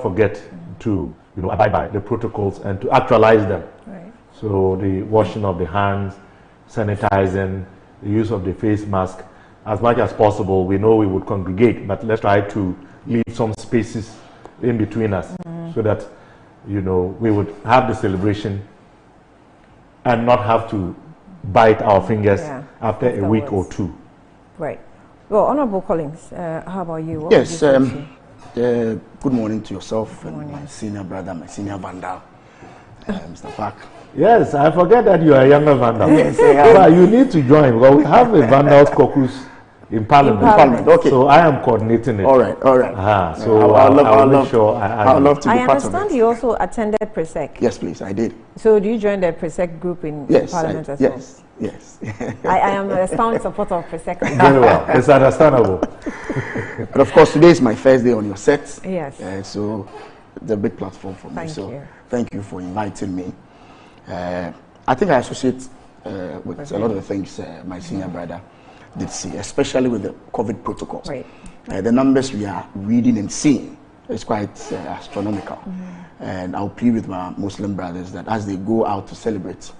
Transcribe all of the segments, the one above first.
forget to, abide by the protocols and to actualize them. Right. So the washing of the hands, sanitizing, the use of the face mask, as much as possible. We know we would congregate, but let's try to leave some spaces in between us so that, we would have the celebration and not have to bite our fingers after a week or two. Right. Well, Honorable Collins, how about you? What yes, good morning to yourself and my senior brother, my senior vandal, Mr. Park. Yes, I forget that you are a younger vandal. Yes, you need to join because we have a vandals caucus in Parliament. Okay. So I am coordinating it. All right. So I'd love to be part of it. I understand you also attended PRESEC. Yes, please, I did. So do you join the PRESEC group in Parliament as well? Yes. I am a strong supporter of PRESEC. Very well. It's understandable. But of course, today is my first day on your set. Yes. So it's a big platform for me. Thank you for inviting me. I think I associate with a lot of the things my senior brother did see, especially with the COVID protocols. Right. The numbers we are reading and seeing is quite astronomical. And I'll plead with my Muslim brothers that as they go out to celebrate,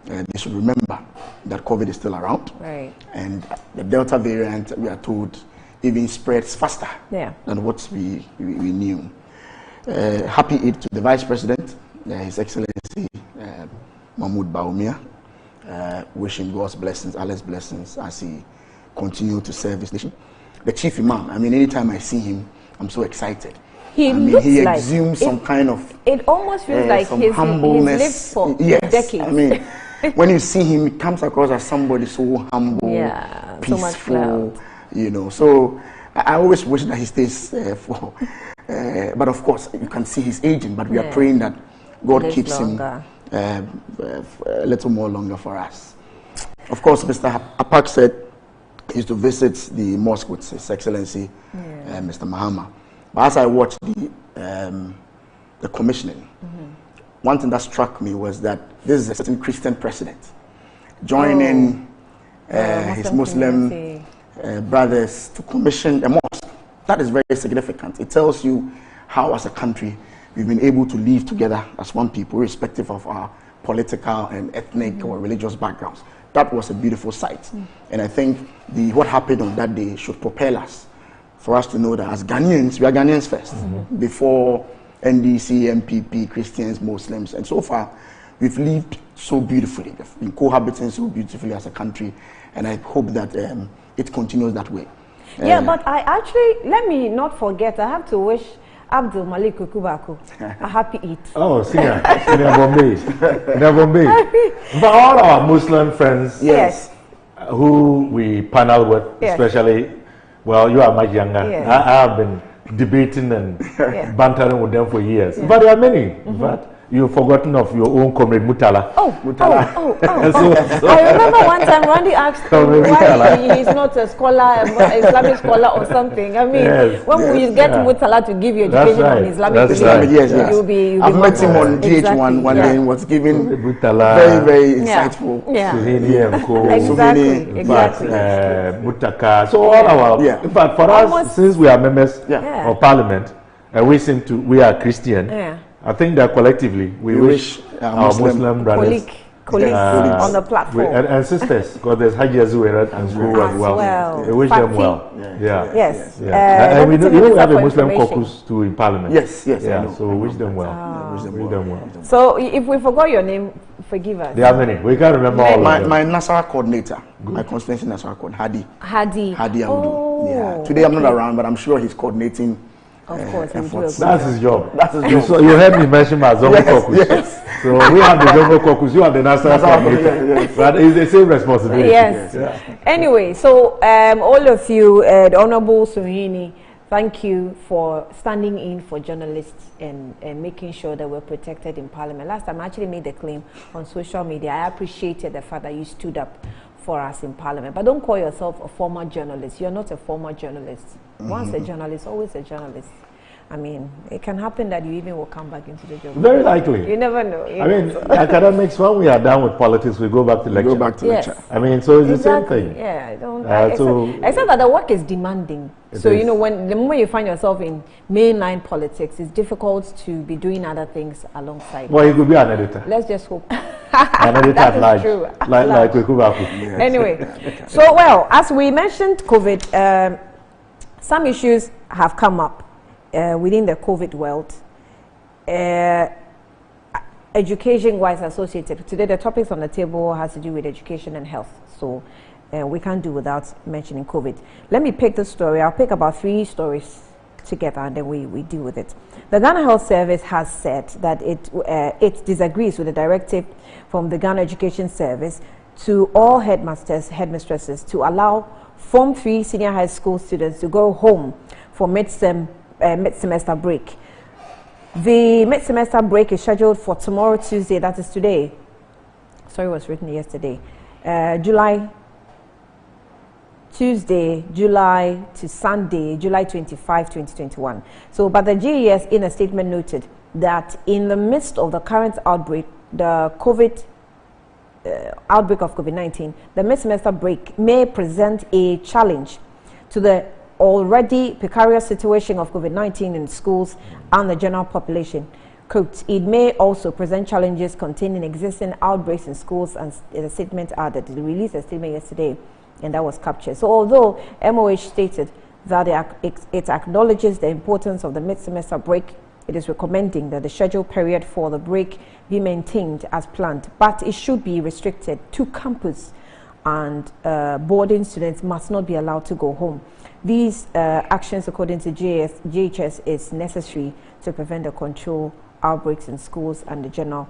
they should remember that COVID is still around. Right. And the Delta variant, we are told, even spreads faster than what we knew. Happy Eid to the Vice President, His Excellency Mahmoud Baumia. Wish him God's blessings, Allah's blessings as he continues to serve his nation. The Chief Imam, anytime I see him, I'm so excited. He exudes some kind of... It almost feels like he's lived for decades. When you see him, he comes across as somebody so humble, peaceful, So I always wish that he stays for... but of course, you can see he's aging, but we are praying that God keeps him a little more longer for us. Of course, Mr. Apak said he's to visit the mosque with His Excellency Mr. Mahama. But as I watched the commissioning, one thing that struck me was that this is a certain Christian president joining his Muslim brothers to commission a mosque. That is very significant. It tells you how, as a country, we've been able to live together as one people, irrespective of our political and ethnic or religious backgrounds. That was a beautiful sight. And I think what happened on that day should propel us, for us to know that as Ghanaians, we are Ghanaians first, before NDC, MPP, Christians, Muslims. And so far, we've lived so beautifully, we've been cohabiting so beautifully as a country. And I hope that it continues that way. But I actually, let me not forget, I have to wish Abdul Malik Kukubaku a happy Eid. Oh, Senior Bombay. But all our Muslim friends who we panel with, especially, well, you are much younger. I have been debating and bantering with them for years. But there are many. But you've forgotten of your own comrade Mutala. I remember one time Randy asked him why he's not a scholar, Islamic scholar or something. When we get Mutala to give you education on Islamic religion, you'll be I've met him on DH1 one day and was giving very, very insightful. Exactly. Mutaka. So all our, in fact, for us, since we are members of Parliament, and we are Christian. I think that collectively we wish our Muslim brothers, colleagues on the platform and sisters, because there's Haji Azuera and school as well. We wish them well. And we have a Muslim caucus too in Parliament. Yes. So we wish them well. Wish them well. So if we forgot your name, forgive us. There are many. We can't remember all of them. My Nasara coordinator, my constituency Nasara coordinator, Hadi Awudu. Today I'm not around, but I'm sure he's coordinating. Of course, that's his job. So you heard me mention my Zongo caucus. So we have the Zongo caucus, you have the National coordinator. But it's the same responsibility. Anyway, so all of you, the Honorable Suhini, thank you for standing in for journalists and making sure that we're protected in Parliament. Last time I actually made the claim on social media. I appreciated the fact that you stood up for us in Parliament. But don't call yourself a former journalist. You're not a former journalist. Once a journalist, always a journalist. I mean, it can happen that you even will come back into the job. Very likely. You never know. I mean, academics, when we are done with politics, we go back to lecture. Go back to lecture. I mean, so it's exactly. the same thing. Yeah, I don't. Except that the work is demanding. So you know, the moment you find yourself in mainline politics, it's difficult to be doing other things alongside. Well, you could be an editor. Let's just hope. An editor at large, true. like we could have. Yes. Anyway, so well, as we mentioned, COVID, some issues have come up within the COVID world. Education-wise associated. Today, the topics on the table has to do with education and health. So we can't do without mentioning COVID. Let me pick the story. I'll pick about 3 stories together, and then we deal with it. The Ghana Health Service has said that it disagrees with the directive from the Ghana Education Service to all headmasters, headmistresses to allow Form 3 senior high school students to go home for mid-semester break. The mid-semester break is scheduled for tomorrow, Tuesday, that is today. Sorry, it was written yesterday. Tuesday, July to Sunday, July 25, 2021. So, but the GES in a statement noted that in the midst of the current outbreak, the outbreak of COVID-19, the mid-semester break may present a challenge to the already precarious situation of COVID-19 in schools and the general population. Quote, it may also present challenges containing existing outbreaks in schools, and the statement added. They released a statement yesterday, and that was captured. So although MOH stated that it acknowledges the importance of the mid-semester break, it is recommending that the scheduled period for the break be maintained as planned, but it should be restricted to campus, and boarding students must not be allowed to go home. These actions, according to GHS, is necessary to prevent or control outbreaks in schools and the general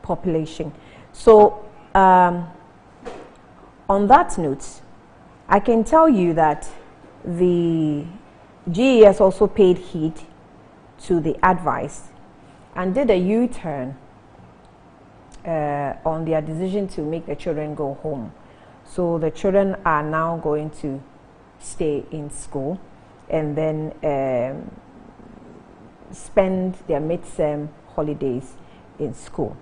population. So, on that note, I can tell you that the GES also paid heed to the advice and did a U-turn on their decision to make the children go home. So the children are now going to stay in school and then spend their mid-term holidays in school.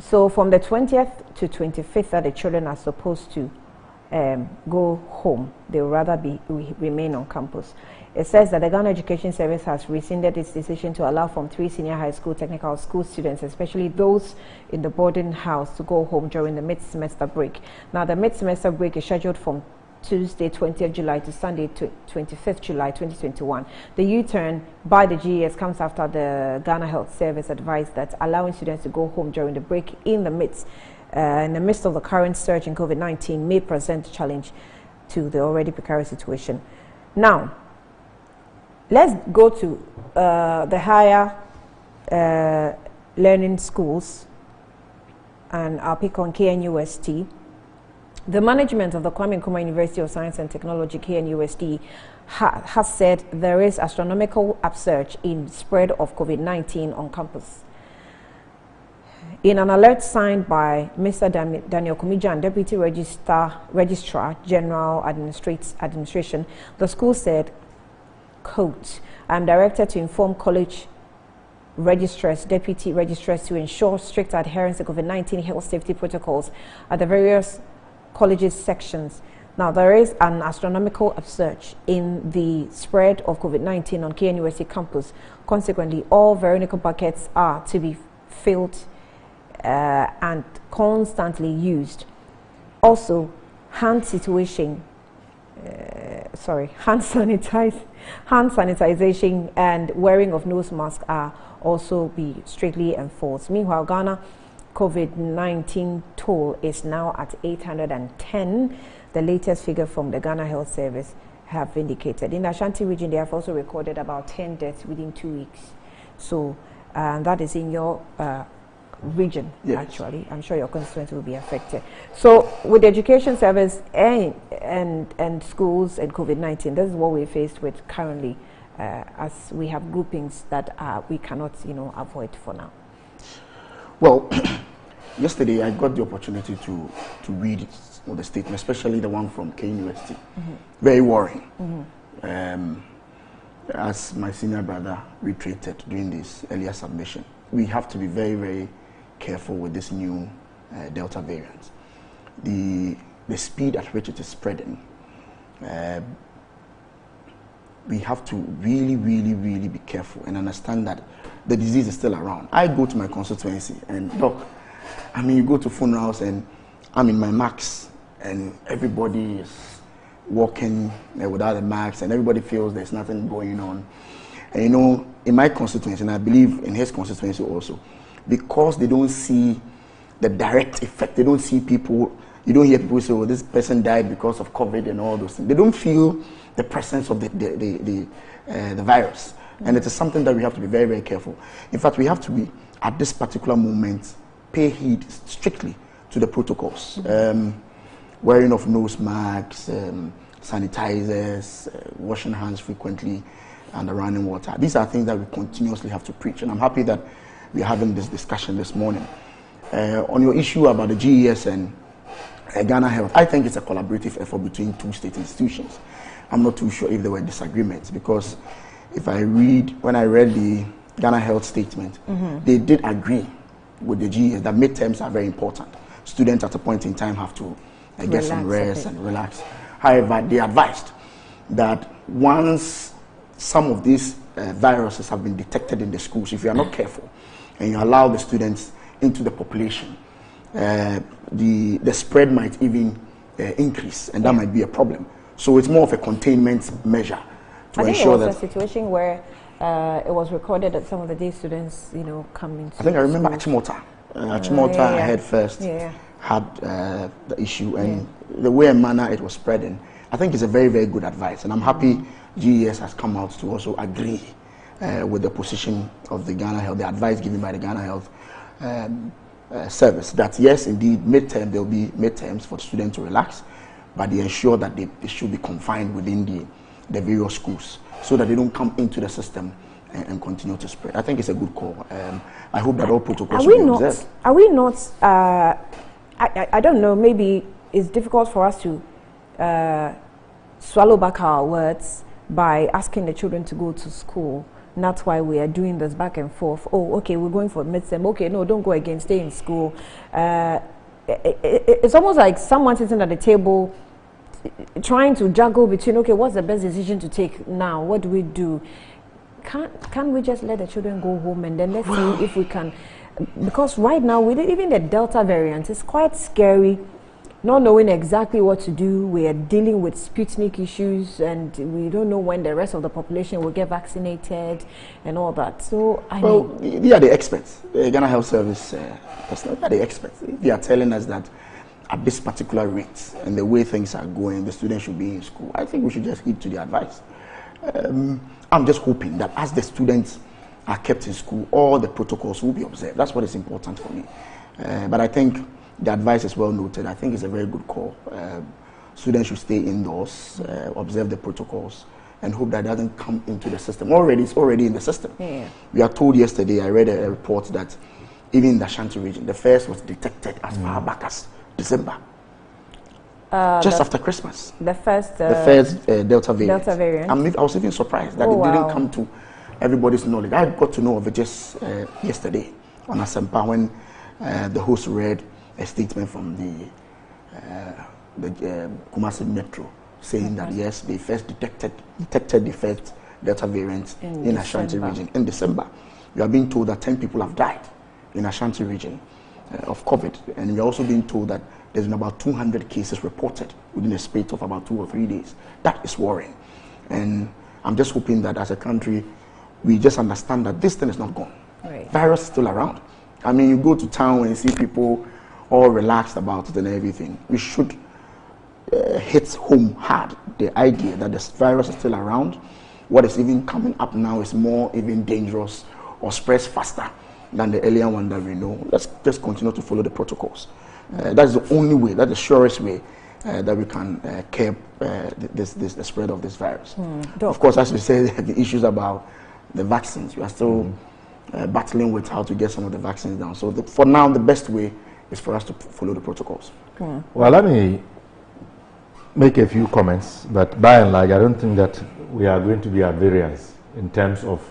So from the 20th to 25th that the children are supposed to go home, they will rather remain on campus. It says that the Ghana Education Service has rescinded its decision to allow Form 3 senior high school technical school students, especially those in the boarding house, to go home during the mid-semester break. Now, the mid-semester break is scheduled from Tuesday, 20th July to Sunday, 25th July, 2021. The U-turn by the GES comes after the Ghana Health Service advised that allowing students to go home during the break in the midst of the current surge in COVID-19 may present a challenge to the already precarious situation. Now, let's go to the higher learning schools, and I'll pick on KNUST. The management of the Kwame Nkrumah University of Science and Technology, KNUST, has said there is astronomical upsurge in spread of COVID-19 on campus. In an alert signed by Mr. Daniel Kumijan, Deputy Registrar General Administration, the school said, quote, I'm directed to inform college registrars, deputy registrars to ensure strict adherence to COVID-19 health safety protocols at the various colleges sections. Now, there is an astronomical upsurge in the spread of COVID-19 on KNUST campus. Consequently, all vertical buckets are to be filled and constantly used. Also, hand sanitization and wearing of nose masks are also be strictly enforced. Meanwhile, Ghana COVID-19 toll is now at 810. The latest figure from the Ghana Health Service have indicated. In the Ashanti region, they have also recorded about 10 deaths within 2 weeks. So that is in your region, yes. Actually. I'm sure your constituents will be affected. So with the education service and schools and COVID-19, this is what we're faced with currently, as we have groupings that we cannot, avoid for now. Well, yesterday I got the opportunity to read the statement, especially the one from KNUST. Mm-hmm. Very worrying. Mm-hmm. as my senior brother reiterated during this earlier submission, we have to be very, very careful with this new Delta variant. The speed at which it is spreading, we have to really, really, really be careful and understand that the disease is still around. I go to my constituency and look, I mean, you go to funerals and I'm in my mask and everybody is walking without a mask and everybody feels there's nothing going on. And you know, in my constituency, and I believe in his constituency also, because they don't see the direct effect, they don't see people, you don't hear people say, oh, this person died because of COVID and all those things. They don't feel the presence of the virus. And it is something that we have to be very, very careful. In fact, we have to be, at this particular moment, pay heed strictly to the protocols. Wearing of nose masks, sanitizers, washing hands frequently, and the running water. These are things that we continuously have to preach. And I'm happy that we're having this discussion this morning. On your issue about the GES and Ghana Health, I think it's a collaborative effort between two state institutions. I'm not too sure if there were disagreements, because when I read the Ghana Health statement, they did agree with the GES that midterms are very important. Students at a point in time have to get some rest and relax. However, they advised that once some of these viruses have been detected in the schools, if you are not careful and you allow the students into the population, the spread might even increase, and that might be a problem. So it's more of a containment measure to ensure that. I think it was a situation where it was recorded that some of the day students, come into. I think I remember Achimota. I heard first had the issue, and the way and manner it was spreading, I think it's a very, very good advice, and I'm happy GES has come out to also agree with the position of the Ghana Health, the advice given by the Ghana Health Service, that yes, indeed, midterm, there will be midterms for students to relax, but they ensure that they should be confined within the various schools so that they don't come into the system and continue to spread. I think it's a good call. I hope that all protocols will be observed. Are we not, I don't know, maybe it's difficult for us to swallow back our words by asking the children to go to school. And that's why we are doing this back and forth. Oh, okay, we're going for midterm. Okay, no, don't go again, stay in school. It's almost like someone sitting at the table trying to juggle between, okay, what's the best decision to take now? What do we do? Can't we just let the children go home and then let's see if we can? Because right now, with even the Delta variant, it's quite scary. Not knowing exactly what to do, we are dealing with Sputnik issues, and we don't know when the rest of the population will get vaccinated and all that. So, they are the experts. The Ghana Health Service personnel, they are the experts. They are telling us that at this particular rate and the way things are going, the students should be in school. I think we should just heed to the advice. I'm just hoping that as the students are kept in school, all the protocols will be observed. That's what is important for me. But I think the advice is well noted. I think it's a very good call. Students should stay indoors, observe the protocols, and hope that it doesn't come into the system. It's already in the system. Yeah. We are told yesterday, I read a report that even in the Ashanti region, the first was detected as far back as December. Just after Christmas. The first Delta variant. I was even surprised that it didn't come to everybody's knowledge. I got to know of it just yesterday on Asempa when the host read a statement from the Kumasi Metro saying that yes, they first detected the first Delta variant in Ashanti region in December. We are being told that 10 people have died in Ashanti region of COVID, and we are also being told that there's been about 200 cases reported within a space of about 2 or 3 days. That is worrying, and I'm just hoping that as a country we just understand that this thing is not gone. Right. Virus is still around. I mean, you go to town and see people all relaxed about it and everything. We should hit home hard the idea that this virus is still around. What is even coming up now is more even dangerous or spreads faster than the earlier one that we know. Let's just continue to follow the protocols. That's the only way, that's the surest way that we can curb the spread of this virus. Of course, as we said, the issues about the vaccines, we are still battling with how to get some of the vaccines down. So for now, the best way is for us to follow the protocols. Well, let me make a few comments, but by and large, I don't think that we are going to be at variance in terms of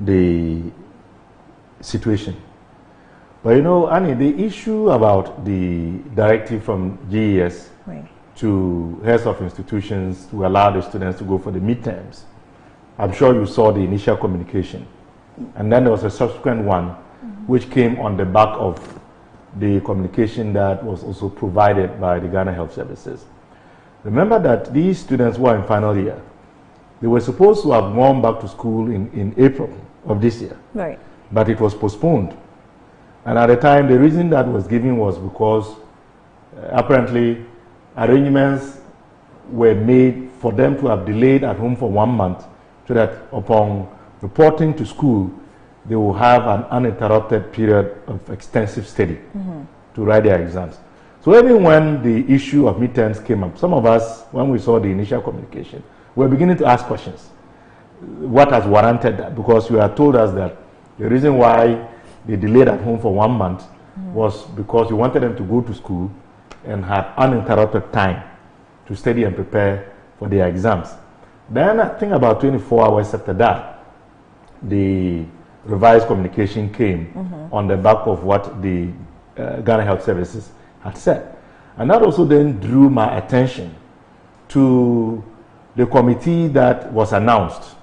the situation. But you know, Annie, the issue about the directive from GES to heads of institutions to allow the students to go for the midterms, I'm sure you saw the initial communication. And then there was a subsequent one which came on the back of the communication that was also provided by the Ghana Health Services. Remember that these students who are in final year, they were supposed to have gone back to school in April of this year. Right. But it was postponed. And at the time, the reason that was given was because apparently arrangements were made for them to have delayed at home for 1 month so that upon reporting to school, they will have an uninterrupted period of extensive study to write their exams. So even when the issue of midterms came up, some of us, when we saw the initial communication, we were beginning to ask questions. What has warranted that? Because you had told us that the reason why they delayed at home for 1 month was because you wanted them to go to school and have uninterrupted time to study and prepare for their exams. Then I think about 24 hours after that, the revised communication came on the back of what the Ghana Health Services had said. And that also then drew my attention to the committee that was announced.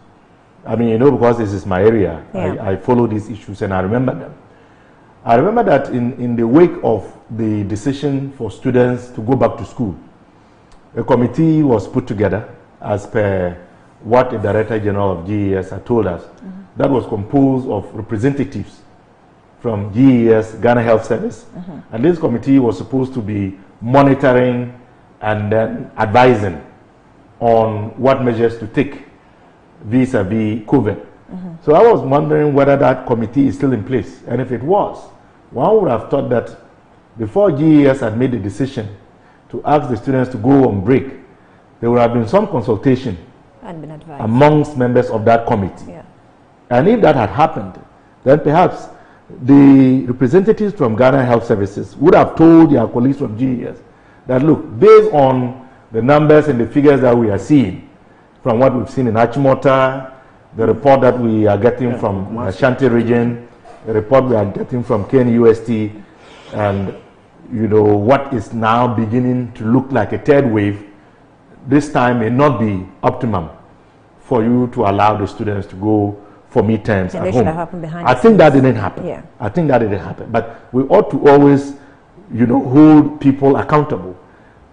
I mean, you know, because this is my area, I follow these issues and I remember them. I remember that in the wake of the decision for students to go back to school, a committee was put together as per what the Director General of GES had told us. That was composed of representatives from GES, Ghana Health Service, and this committee was supposed to be monitoring and then advising on what measures to take vis-a-vis COVID. So I was wondering whether that committee is still in place, and if it was, one would have thought that before GES had made the decision to ask the students to go on break, there would have been some consultation amongst members of that committee. And if that had happened, then perhaps the representatives from Ghana Health Services would have told their colleagues from GES that, look, based on the numbers and the figures that we are seeing, from what we've seen in Achimota, the report that we are getting from Ashanti region, the report we are getting from KNUST, and you know what is now beginning to look like a third wave, this time may not be optimum for you to allow the students to go for midterms at home. I think that didn't happen. I think that didn't happen. But we ought to always, you know, hold people accountable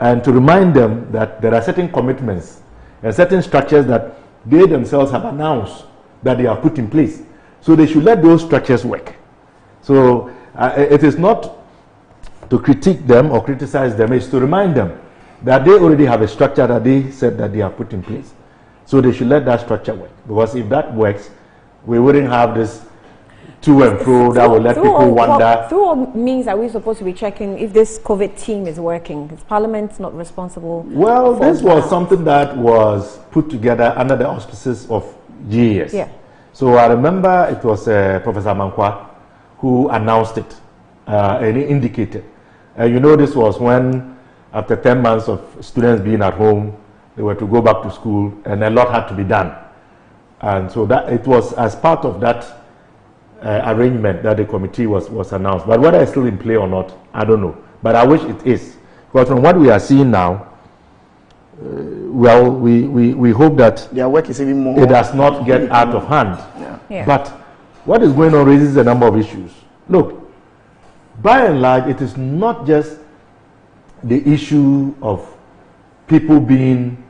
and to remind them that there are certain commitments and certain structures that they themselves have announced that they are put in place. So they should let those structures work. So it is not to critique them or criticize them, it's to remind them that they already have a structure that they said that they have put in place. So they should let that structure work. Because if that works, we wouldn't have this to and fro that will let people wonder. Through what means are we supposed to be checking if this COVID team is working? Is Parliament not responsible? Well, this was something that was put together under the auspices of GES. So I remember it was Professor Mankwa who announced it and he indicated. You know, this was when, after 10 months of students being at home, they were to go back to school and a lot had to be done. And so that it was as part of that arrangement that the committee was announced. But whether it's still in play or not, I don't know. But I wish it is. Because from what we are seeing now, well, we hope that their work is even more. It does not get out of hand. But what is going on raises a number of issues. Look, by and large, it is not just the issue of people being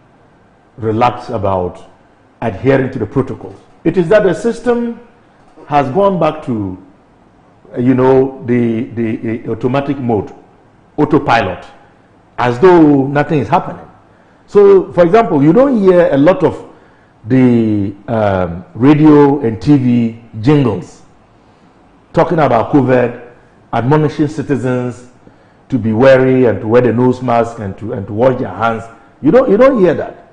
relaxed about adhering to the protocols. It is that the system has gone back to, you know, the automatic mode, autopilot, as though nothing is happening. So, for example, you don't hear a lot of the radio and TV jingles talking about COVID, admonishing citizens to be wary and to wear the nose mask and to wash their hands. You don't hear that,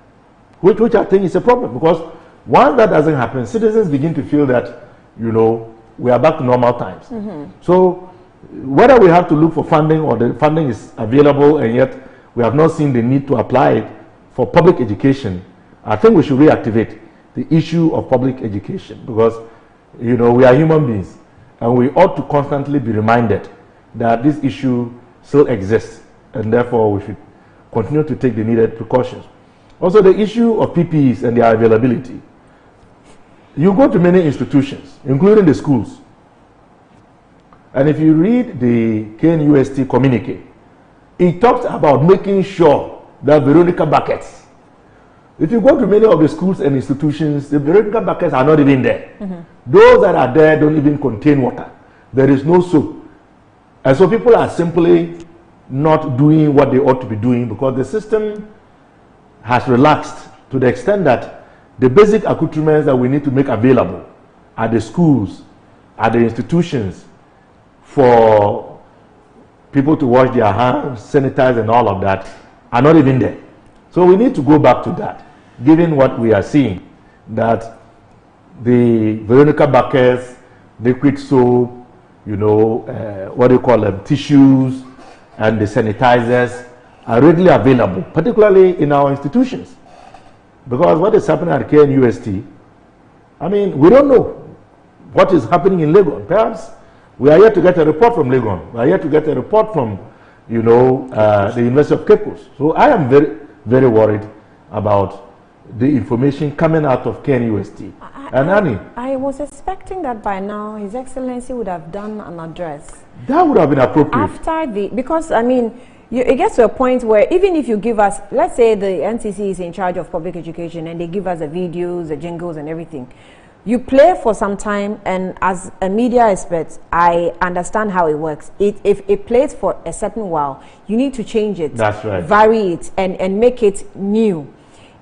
which I think is a problem, because once that doesn't happen, citizens begin to feel that, you know, we are back to normal times. So whether we have to look for funding or the funding is available and yet we have not seen the need to apply it for public education, I think we should reactivate the issue of public education, because, you know, we are human beings and we ought to constantly be reminded that this issue still exists, and therefore we should continue to take the needed precautions. Also, the issue of PPEs and their availability. You go to many institutions, including the schools, and if you read the KNUST communique, it talks about making sure that Veronica buckets. If you go to many of the schools and institutions, the Veronica buckets are not even there. Those that are there don't even contain water. There is no soap. And so people are simply not doing what they ought to be doing because the system has relaxed to the extent that the basic accoutrements that we need to make available at the schools, at the institutions, for people to wash their hands, sanitize and all of that are not even there. So we need to go back to that, given what we are seeing, that the Veronica buckets, liquid soap, you know, what do you call them, tissues, and the sanitizers are readily available, particularly in our institutions. Because what is happening at KNUST, I mean, we don't know what is happening in Legon. Perhaps we are yet to get a report from Legon. We are yet to get a report from, you know, the University of Cape Coast. So I am very, very worried about the information coming out of KNUST. And Annie, I was expecting that by now His Excellency would have done an address. That would have been appropriate. After the, because I mean, it gets to a point where even if you give us, let's say the NCC is in charge of public education and they give us the videos, the jingles and everything. You play for some time, and as a media expert, I understand how it works. If it plays for a certain while, you need to change it. That's right. Vary it and make it new.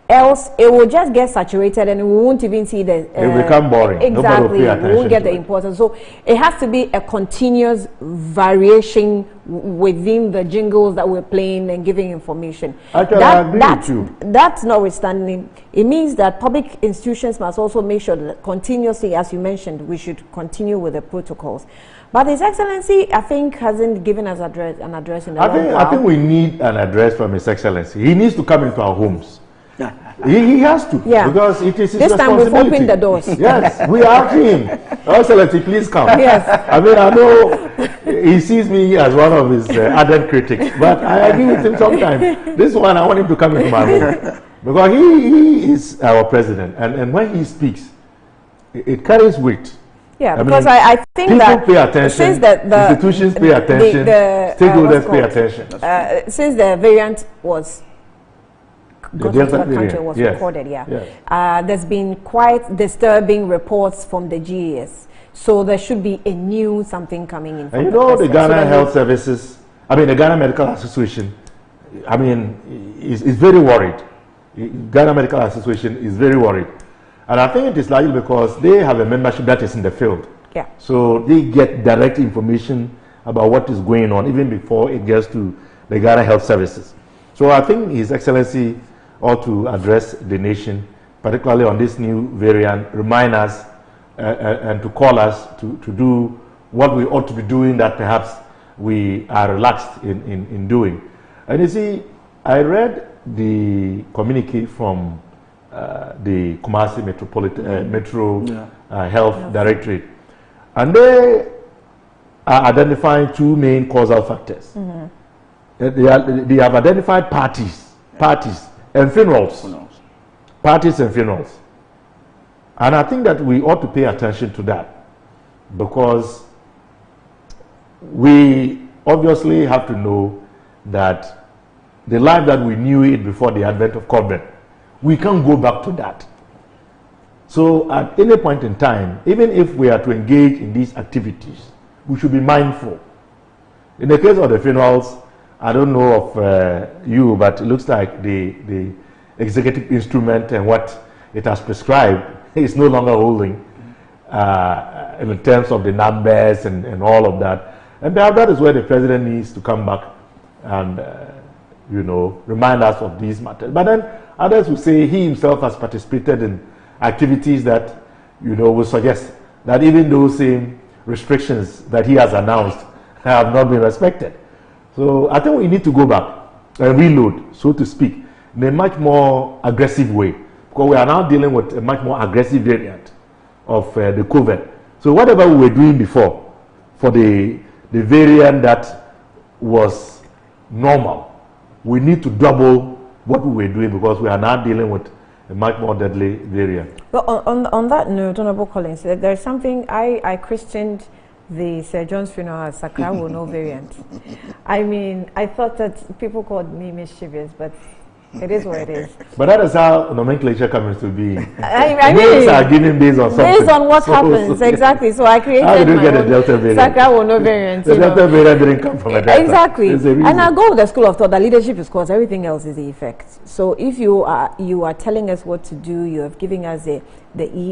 Else, it will just get saturated and we won't even see the... it will become boring. Exactly. We won't get the importance. So it has to be a continuous variation within the jingles that we're playing and giving information. Actually, I agree with you. That's notwithstanding, it means that public institutions must also make sure that continuously, as you mentioned, we should continue with the protocols. But His Excellency, I think, hasn't given us an address in a long while. I think we need an address from His Excellency. He needs to come into our homes. He has to, because it is his this time we've opened the doors. Yes, we are asking him, Excellency, please come. Yes. I mean, I know he sees me as one of his ardent critics, but I agree with him sometimes. This one, I want him to come into my home, because he is our president, and when he speaks, it carries weight. Yeah, because I think people that pay attention, since the institutions pay attention, stakeholders pay attention. Since the variant was yes. recorded, yes. There's been quite disturbing reports from the GES. So there should be a new something coming in. And you know, the Ghana Health Services, I mean, the Ghana Medical Association, I mean, is very worried. Ghana Medical Association is very worried. And I think it is largely because they have a membership that is in the field. Yeah. So they get direct information about what is going on even before it gets to the Ghana Health Services. So I think His Excellency ought to address the nation, particularly on this new variant, remind us and to call us to do what we ought to be doing that perhaps we are relaxed in doing. And you see, I read the communique from the Kumasi Metropolitan Metro Health Directorate, and they are identifying two main causal factors. They have identified parties and funerals. Parties and funerals. And I think that we ought to pay attention to that, because we obviously have to know that the life that we knew it before the advent of COVID, we can't go back to that. So at any point in time, even if we are to engage in these activities, we should be mindful. In the case of the funerals, I don't know of you, but it looks like the executive instrument and what it has prescribed is no longer holding in terms of the numbers and all of that. And that is where the president needs to come back and remind us of these matters. But then others will say he himself has participated in activities that will suggest that even those same restrictions that he has announced have not been respected. So I think we need to go back and reload, so to speak, in a much more aggressive way, because we are now dealing with a much more aggressive variant of the COVID. So whatever we were doing before for the variant that was normal, we need to double what we were doing because we are now dealing with a much more deadly variant. Well, on that note, Honorable Collins, there's something I christened the Sir John's funeral as Sakra will no variant. I mean, I thought that people called me mischievous, but it is what it is. But that is how nomenclature comes to be. I Names mean, are given based on something. Based on what happens, exactly. So I created how did you my get own a Delta variant? Sakra will no variant. The Delta variant didn't come from a Delta. Exactly. And I go with the school of thought that leadership is cause, everything else is the effect. So if you are telling us what to do, you have given us the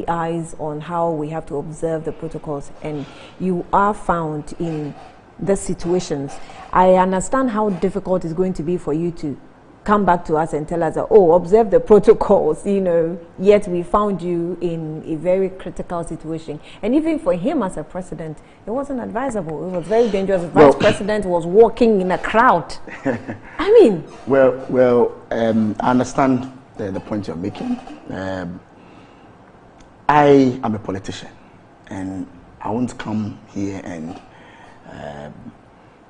EIs on how we have to observe the protocols, and you are found in the situations, I understand how difficult it's going to be for you to come back to us and tell us that, oh, observe the protocols, you know, yet we found you in a very critical situation. And even for him as a president, it wasn't advisable. It was very dangerous. The vice president was walking in a crowd. I mean. Well, I understand the point you're making. I am a politician, and I won't come here and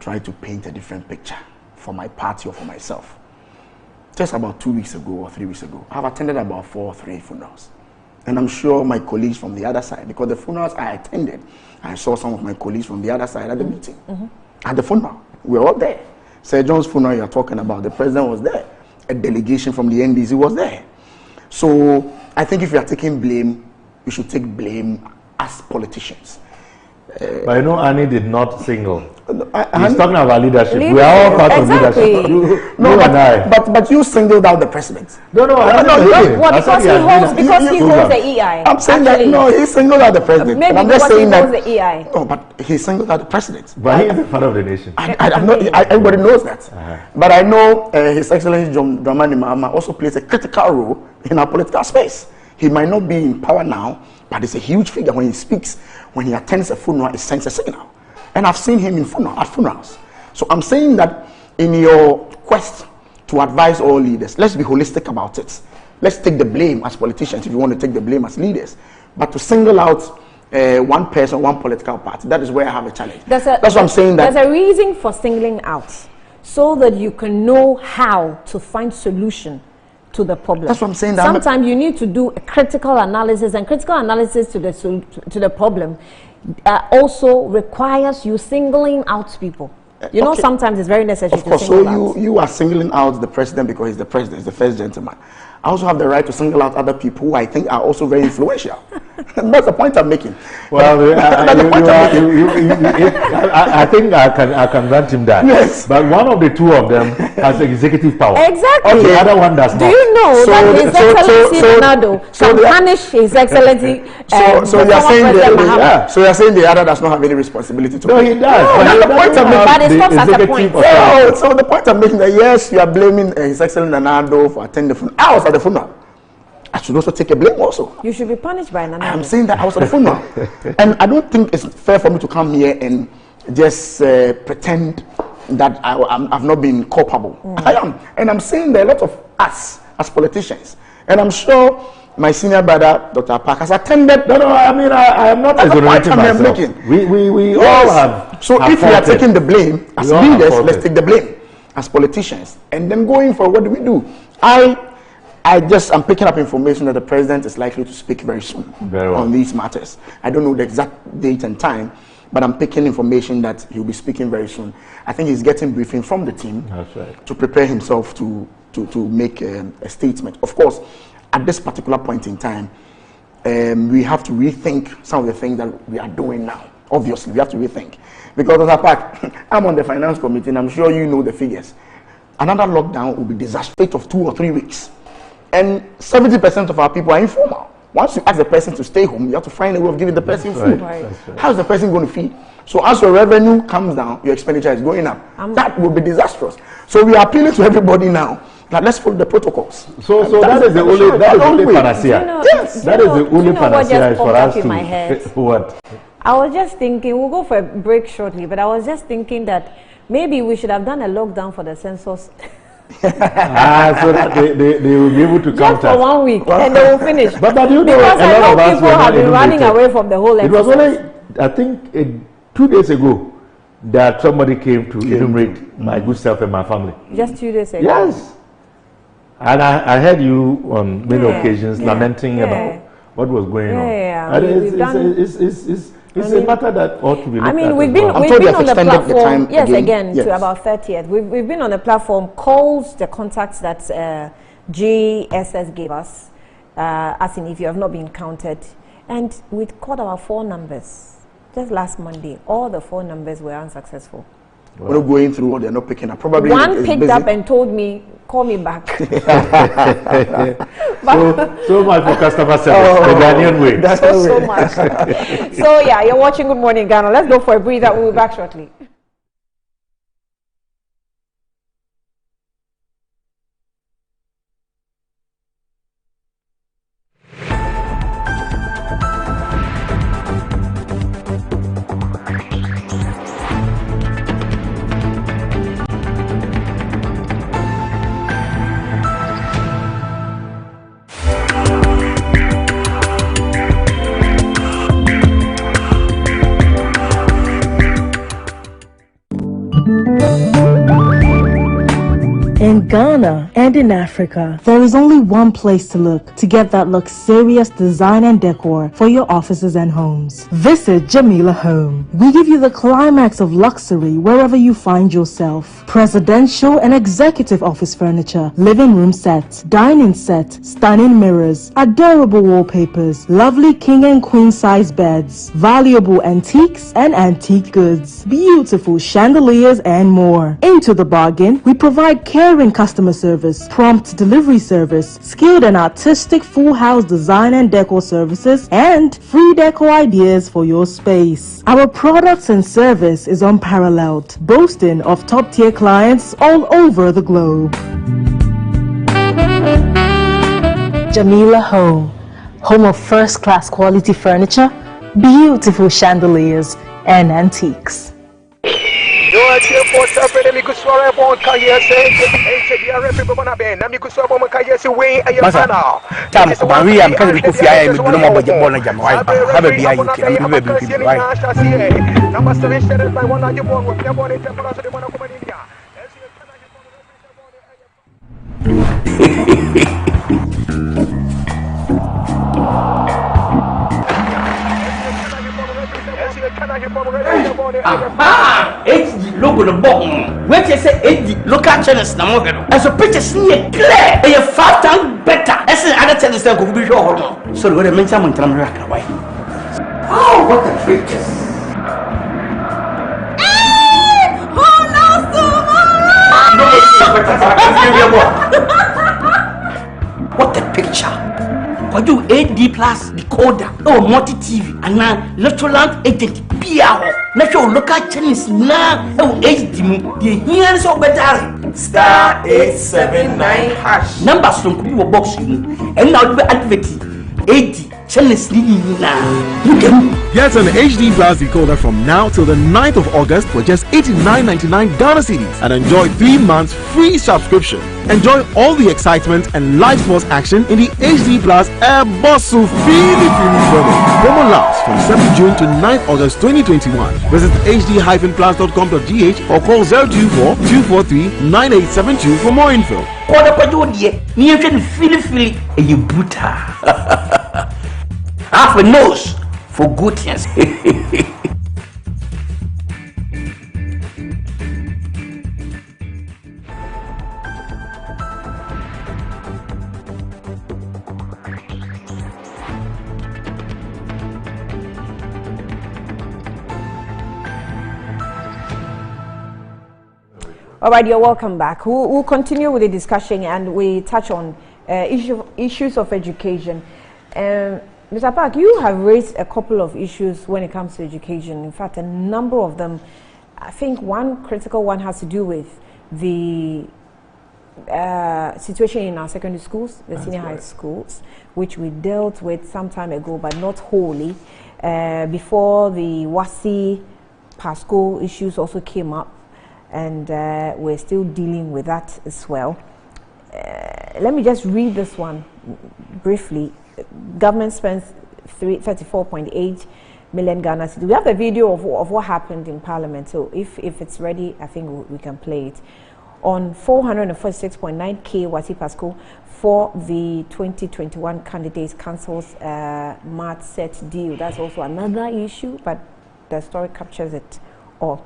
try to paint a different picture for my party or for myself. Just about 2 weeks ago or 3 weeks ago, I've attended about 4 or 3 funerals. And I'm sure my colleagues from the other side, because the funerals I attended, I saw some of my colleagues from the other side at the meeting. At the funeral, we were all there. Sir John's funeral you're talking about, the president was there. A delegation from the NDC was there. So I think if you are taking blame, you should take blame as politicians. But you know, Annie did not single. He's talking about leadership. We are all part of leadership. But you singled out the president. Because he holds the EI. I'm saying that he singled out the president. Maybe I'm just saying that. The EI. No, but he singled out the president. But he is the father of the nation. Everybody knows that. But I know His Excellency John Dramani Mahama also plays a critical role in our political space. He might not be in power now, but it's a huge figure. When he speaks, when he attends a funeral, it sends a signal. And I've seen him at funerals. So I'm saying that in your quest to advise all leaders, let's be holistic about it. Let's take the blame as politicians if you want to take the blame as leaders. But to single out one person, one political party, that is where I have a challenge. That's what I'm saying. There's a reason for singling out, so that you can know how to find solution to the problem. That's what I'm saying. Sometimes you need to do a critical analysis, and critical analysis to the problem also requires you singling out people. You know, sometimes it's very necessary to single out. So you are singling out the president because he's the president, he's the first gentleman. I also have the right to single out other people who I think are also very influential. That's the point I'm making. Well, I think I can grant him that. Yes. But one of the two of them has executive power. Exactly. Okay. The other one does not. Do you know that His Excellency Ronaldo can punish His Excellency? So you're saying the other does not have any responsibility to No, he does. That's the point I'm making. But it stops at the point. So the point I'm making that yes, you are blaming His Excellency Ronaldo for attending the funeral. I was at the funeral. I should also take a blame also. You should be punished by Nana. I'm saying that I was at the funeral. And I don't think it's fair for me to come here and just pretend that I've not been culpable. I am. And I'm saying that a lot of us as politicians, and I'm sure my senior brother, Dr. Park, has attended. I am not exonerating myself. We all have. So if we are taking the blame as leaders, let's take the blame as politicians. And then going for what do we do? I'm picking up information that the president is likely to speak very soon on these matters. I don't know the exact date and time, but I'm picking information that he'll be speaking very soon. I think he's getting briefing from the team to prepare himself to make a statement. Of course, at this particular point in time, we have to rethink some of the things that we are doing now. Obviously, we have to rethink. Because as a part, I'm on the finance committee, and I'm sure you know the figures. Another lockdown will be disastrous of 2 or 3 weeks. And 70% of our people are informal. Once you ask the person to stay home, you have to find a way of giving the person food. How is the person going to feed? So as your revenue comes down, your expenditure is going up. That will be disastrous. So we are appealing to everybody now that let's follow the protocols. So that is the only panacea. Yes. That is the only panacea for us to what? I was just thinking, we'll go for a break shortly, but I was just thinking that maybe we should have done a lockdown for the census So that they will be able to just for 1 week, and they will finish. But you know, because I know people have been running away from the whole exercise. It was only, I think, 2 days ago that somebody came to enumerate my good self and my family. Just 2 days ago? Yes. And I heard you on many occasions lamenting about what was going on. It's a matter that ought to be looked at. We've been on the platform, again to about 30th. We've been on the platform, called the contacts that GSS gave us, asking if you have not been counted. And we called our 4 numbers. Just last Monday, all the 4 numbers were unsuccessful. We're not going through, or they're not picking up. Probably one picked up and told me, call me back. so much for customer service, the Ghanaian way. So much. So yeah, you're watching Good Morning Ghana. Let's go for a breather. We'll be back shortly. In Ghana and in Africa, there is only one place to look to get that luxurious design and decor for your offices and homes. Visit Jamila Home. We give you the climax of luxury wherever you find yourself. Presidential and executive office furniture, living room set, dining set, stunning mirrors, adorable wallpapers, lovely king and queen size beds, valuable antiques and antique goods, beautiful chandeliers and more. Into the bargain, we provide caring customer service, prompt delivery service, skilled and artistic full house design and decor services, and free decor ideas for your space. Our products and service is unparalleled, boasting of top-tier clients all over the globe. Jamila Home, home of first-class quality furniture, beautiful chandeliers, and antiques. Logo the bottom. Where you say 80 local channels na mo hedo. As a picture see clear. E 5 times better. As other channels that go be sure. So we dey mention man tram raka why. Oh, what a picture. What a picture. What do AD plus decoder or multi TV and now Electroland agent PR natural local channels now HD the here so better star 879 hash numbers from people box you and now you activate AD channels now. Get an HD Plus decoder from now till the 9th of August for just $89.99 Ghana cedis and enjoy 3 months free subscription. Enjoy all the excitement and live sports action in the HD Plus Air Bosso Philippines promo. Promo lasts from 7 June to 9th August 2021. Visit hd-plus.com.gh or call 024-243-9872 for more info. Half a nose for good things. All right, you're welcome back. We'll continue with the discussion and we touch on issues of education. Mr. Park, you have raised a couple of issues when it comes to education. In fact, a number of them. I think one critical one has to do with the situation in our secondary schools, the senior high schools, which we dealt with some time ago, but not wholly. Before the WASI PASCO issues also came up. and we're still dealing with that as well. Let me just read this one briefly. Government spends 34.8 million Ghana cedis. We have the video of what happened in Parliament, so if it's ready, I think we can play it. On 446.9K Wasi Pasco for the 2021 candidates cancels March set deal. That's also another issue, but the story captures it all.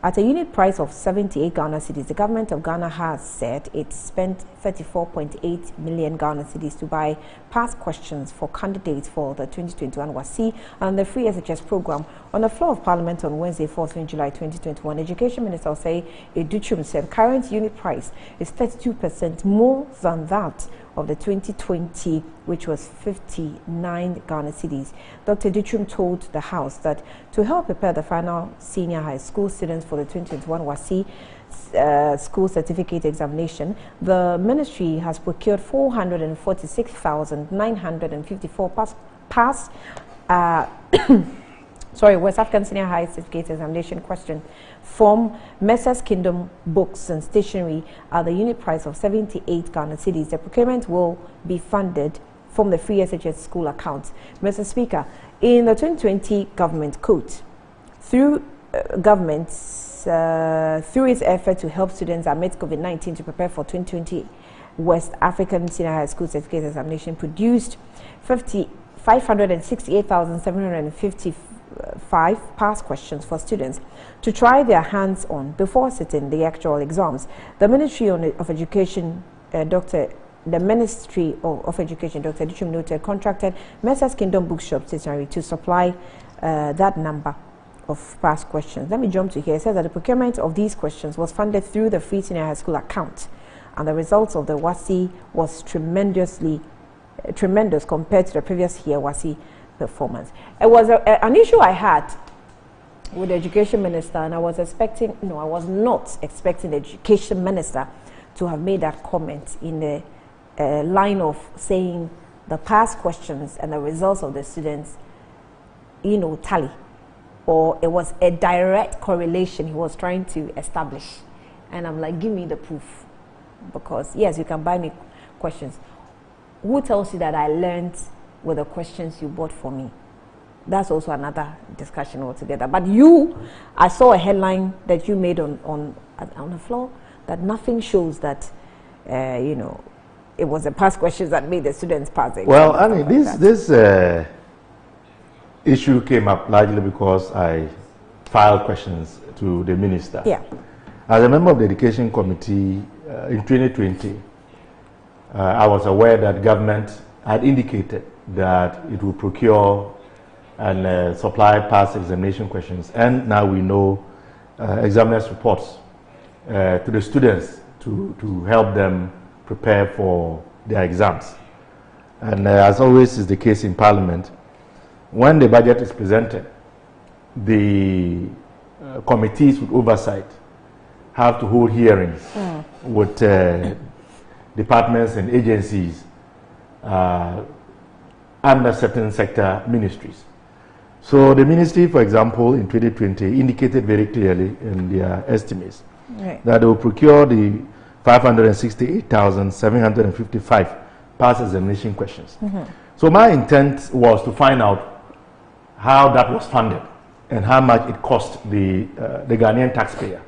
At a unit price of 78 Ghana cedis, the government of Ghana has said it spent 34.8 million Ghana cedis to buy past questions for candidates for the 2021 WASI and the free SHS program. On the floor of Parliament on Wednesday, 4th July 2021, Education Minister Osei Educhum said current unit price is 32% more than that of the 2020, which was 59 Ghana cedis. Dr. Educhum told the House that to help prepare the final senior high school students for the 2021 WASI school certificate examination, the ministry has procured 446,954 West African Senior High Certificate Examination question from Messrs. Kingdom Books and Stationery at the unit price of 78 Ghana cedis. The procurement will be funded from the free SHS school account. Mr. Speaker, in the 2020 government quote, through its effort to help students amidst COVID-19 to prepare for 2020 West African Senior High School Certificate Examination, produced 568,755 past questions for students to try their hands on before sitting the actual exams. The Ministry of Education, Dr. Educhum noted, contracted Messrs. Kingdom Bookshop Stationery to supply that number of past questions. Let me jump to here. It says that the procurement of these questions was funded through the Free Senior High School account, and the results of the WASI was tremendous compared to the previous year WASI performance. It was an issue I had with the Education Minister, and I was not expecting the Education Minister to have made that comment in the line of saying the past questions and the results of the students, tally, or it was a direct correlation he was trying to establish. And I'm like, give me the proof, because yes, you can buy me questions. Who tells you that I learned with the questions you bought for me? That's also another discussion altogether. But I saw a headline that you made on the floor that nothing shows that, it was the past questions that made the students pass the exam. Well, I mean, this issue came up largely because I filed questions to the minister. Yeah. As a member of the Education Committee in 2020, I was aware that government had indicated that it will procure and supply past examination questions, and now we know examiners' reports to the students to help them prepare for their exams. And as always is the case in Parliament, when the budget is presented, the committees with oversight have to hold hearings with departments and agencies under certain sector ministries. So the ministry, for example, in 2020 indicated very clearly in their estimates that they will procure the 568,755 past examination questions. So my intent was to find out how that was funded and how much it cost the Ghanaian taxpayer,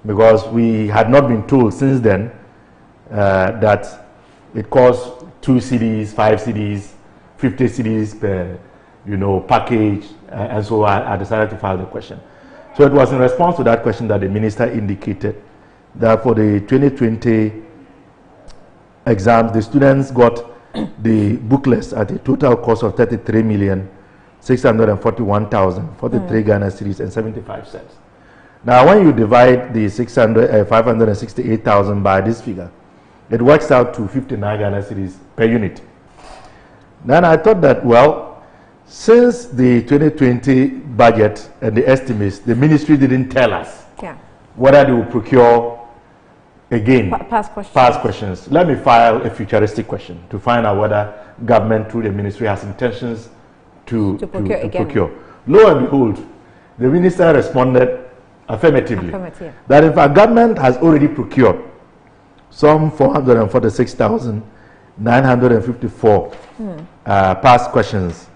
because we had not been told since then that it costs 2 cedis, 5 cedis, 50 cedis per package, and so I decided to file the question. So it was in response to that question that the minister indicated that for the 2020 exams, the students got the booklets at a total cost of 33,641,043 Ghana cedis and 75 cents. Now, when you divide the 568,000 by this figure, it works out to 59 Ghana cedis per unit. Then I thought that, well, since the 2020 budget and the estimates, the ministry didn't tell us whether they will procure again past questions. Let me file a futuristic question to find out whether government through the ministry has intentions to procure. Lo and behold, the minister responded affirmatively. Affirmative. That in fact, government has already procured some 446,954 past questions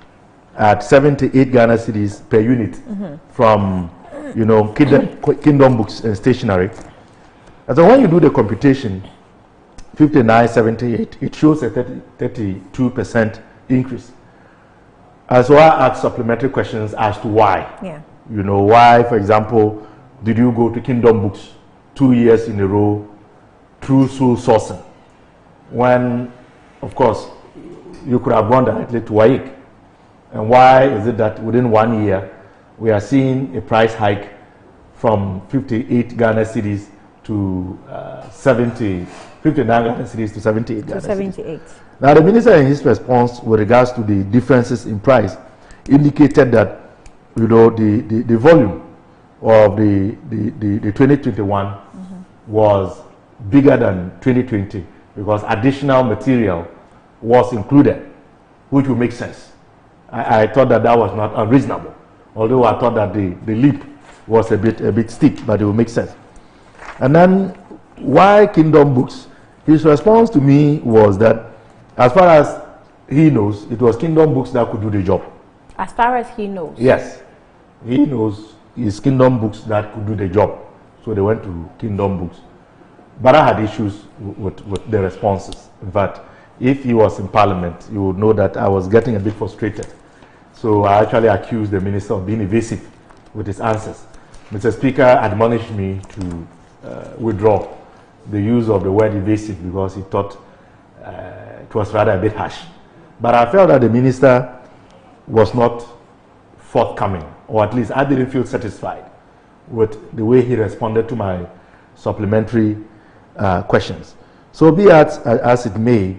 at 78 Ghana cedis per unit from, Kingdom Books and Stationery. And so when you do the computation, 5978, it shows a 32% increase. As well, I asked supplementary questions as to why. Yeah. Why, for example, did you go to Kingdom Books 2 years in a row through sole sourcing, when, of course, you could have gone directly to WAEC? And why is it that within 1 year we are seeing a price hike from 58 Ghana cedis to 59 Ghana cedis to 78 Ghana cedis? Now, the minister in his response with regards to the differences in price indicated that, the volume of the 2021 was bigger than 2020 because additional material was included, which would make sense. I thought that was not unreasonable, although I thought that the leap was a bit steep, but it would make sense. And then, why Kingdom Books? His response to me was that, as far as he knows, it was Kingdom Books that could do the job. As far as he knows? Yes. He knows it's Kingdom Books that could do the job. So they went to Kingdom Books. But I had issues with the responses. In fact, if he was in Parliament, you would know that I was getting a bit frustrated. So I actually accused the minister of being evasive with his answers. Mr. Speaker admonished me to withdraw the use of the word evasive because he thought it was rather a bit harsh. But I felt that the minister was not forthcoming, or at least I didn't feel satisfied with the way he responded to my supplementary questions. So be it as it may,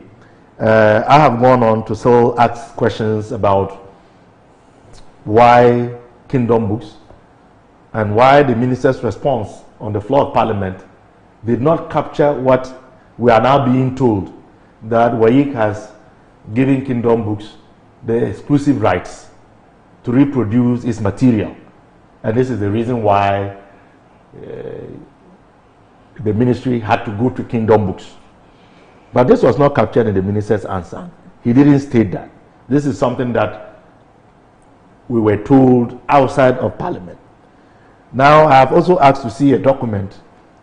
I have gone on to still ask questions about why Kingdom Books and why the minister's response on the floor of Parliament did not capture what we are now being told, that WAEC has given Kingdom Books the exclusive rights to reproduce its material. And this is the reason why the ministry had to go to Kingdom Books. But this was not captured in the minister's answer. He didn't state that. This is something that we were told outside of Parliament. Now, I have also asked to see a document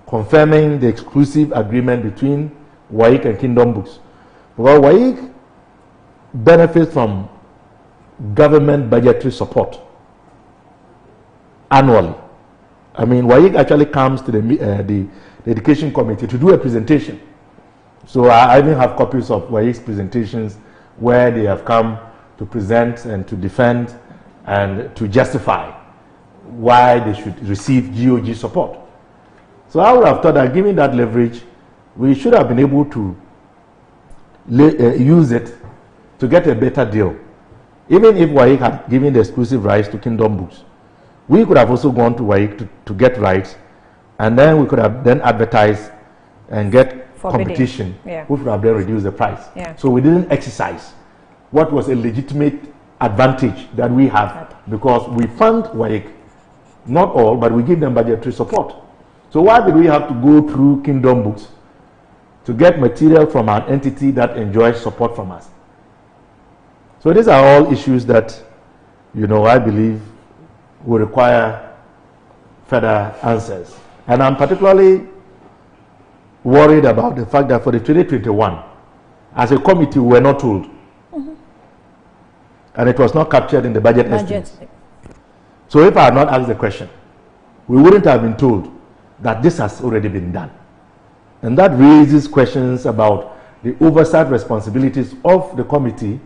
confirming the exclusive agreement between WAEC and Kingdom Books. Because WAEC benefits from government budgetary support annually. I mean, WAEC actually comes to the Education Committee to do a presentation. So I even have copies of WAEC's presentations where they have come to present and to defend and to justify why they should receive GOG support. So I would have thought that given that leverage, we should have been able to use it to get a better deal. Even if WAEC had given the exclusive rights to Kingdom Books, we could have also gone to WAEC to get rights, and then we could have then advertised and get competition, which would have then reduced the price. So we didn't exercise what was a legitimate advantage that we have, because we fund WAEC, not all, but we give them budgetary support. So why did we have to go through Kingdom Books to get material from an entity that enjoys support from us? So these are all issues that, I believe will require further answers. And I'm particularly worried about the fact that for the 2021, as a committee, we were not told. And it was not captured in the budget estimates. So if I had not asked the question, we wouldn't have been told that this has already been done. And that raises questions about the oversight responsibilities of the committee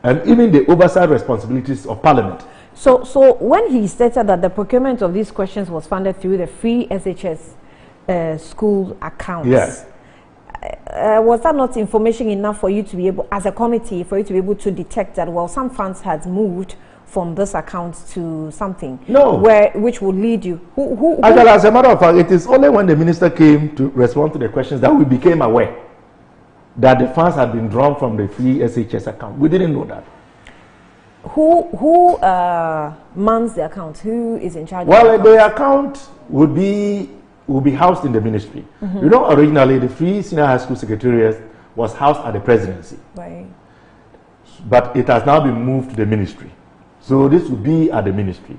and even the oversight responsibilities of Parliament. So when he stated that the procurement of these questions was funded through the free SHS school accounts, yes, was that not information enough for you to be able, as a committee, for you to be able to detect that, well, some funds had moved from this account to something? No. Which would lead you? Actually, as a matter of fact, it is only when the minister came to respond to the questions that we became aware that the funds had been drawn from the free SHS account. We didn't know that. who mans the account? Who is in charge? Well, the account will be housed in the ministry. You know, originally the Free Senior High School Secretariat was housed at the presidency. Right. But it has now been moved to the ministry. So this will be at the ministry.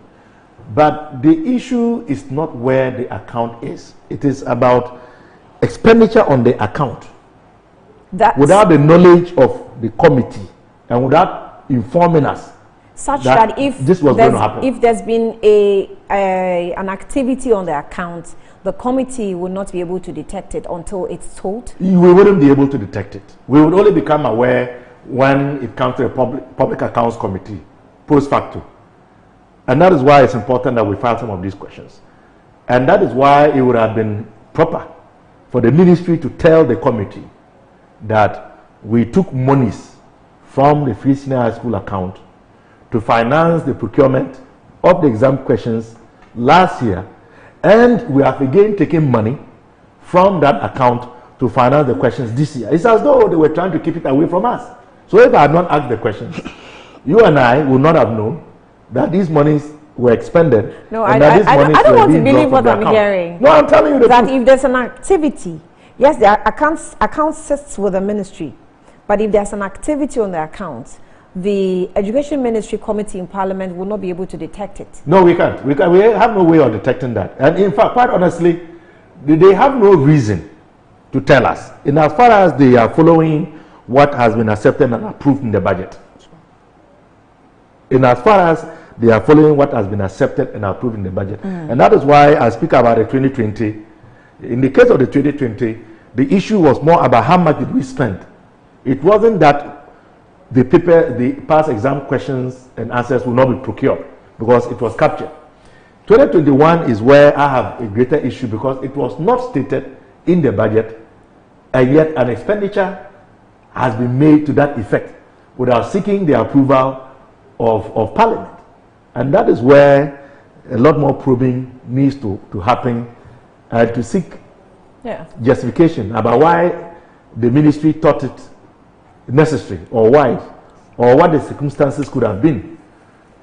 But the issue is not where the account is. It is about expenditure on the account. Without the knowledge of the committee and without informing us. Such that if this was going to happen. If there's been an activity on the account, the committee will not be able to detect it until it's told? We wouldn't be able to detect it. We would only become aware when it comes to a public accounts committee, post facto. And that is why it's important that we file some of these questions. And that is why it would have been proper for the ministry to tell the committee that we took monies from the Free Senior High School account to finance the procurement of the exam questions last year, and we have again taken money from that account to finance the questions this year. It's as though they were trying to keep it away from us. So if I had not asked the questions, you and I would not have known that these monies were expended. No, I don't want to believe what I'm hearing. No, I'm telling you the truth. That if there's an activity, yes, the account sits with the ministry, but if there's an activity on the account, the Education Ministry Committee in Parliament will not be able to detect it. No, we can't. We have no way of detecting that. And in fact, quite honestly, they have no reason to tell us, in as far as they are following what has been accepted and approved in the budget. In as far as they are following what has been accepted and approved in the budget. And that is why I speak about the 2020. In the case of the 2020, the issue was more about how much did we spend. It wasn't that the past exam questions and answers will not be procured because it was captured. 2021 is where I have a greater issue because it was not stated in the budget, and yet an expenditure has been made to that effect without seeking the approval of Parliament. And that is where a lot more probing needs to happen to seek justification about why the ministry thought it necessary or wise, or what the circumstances could have been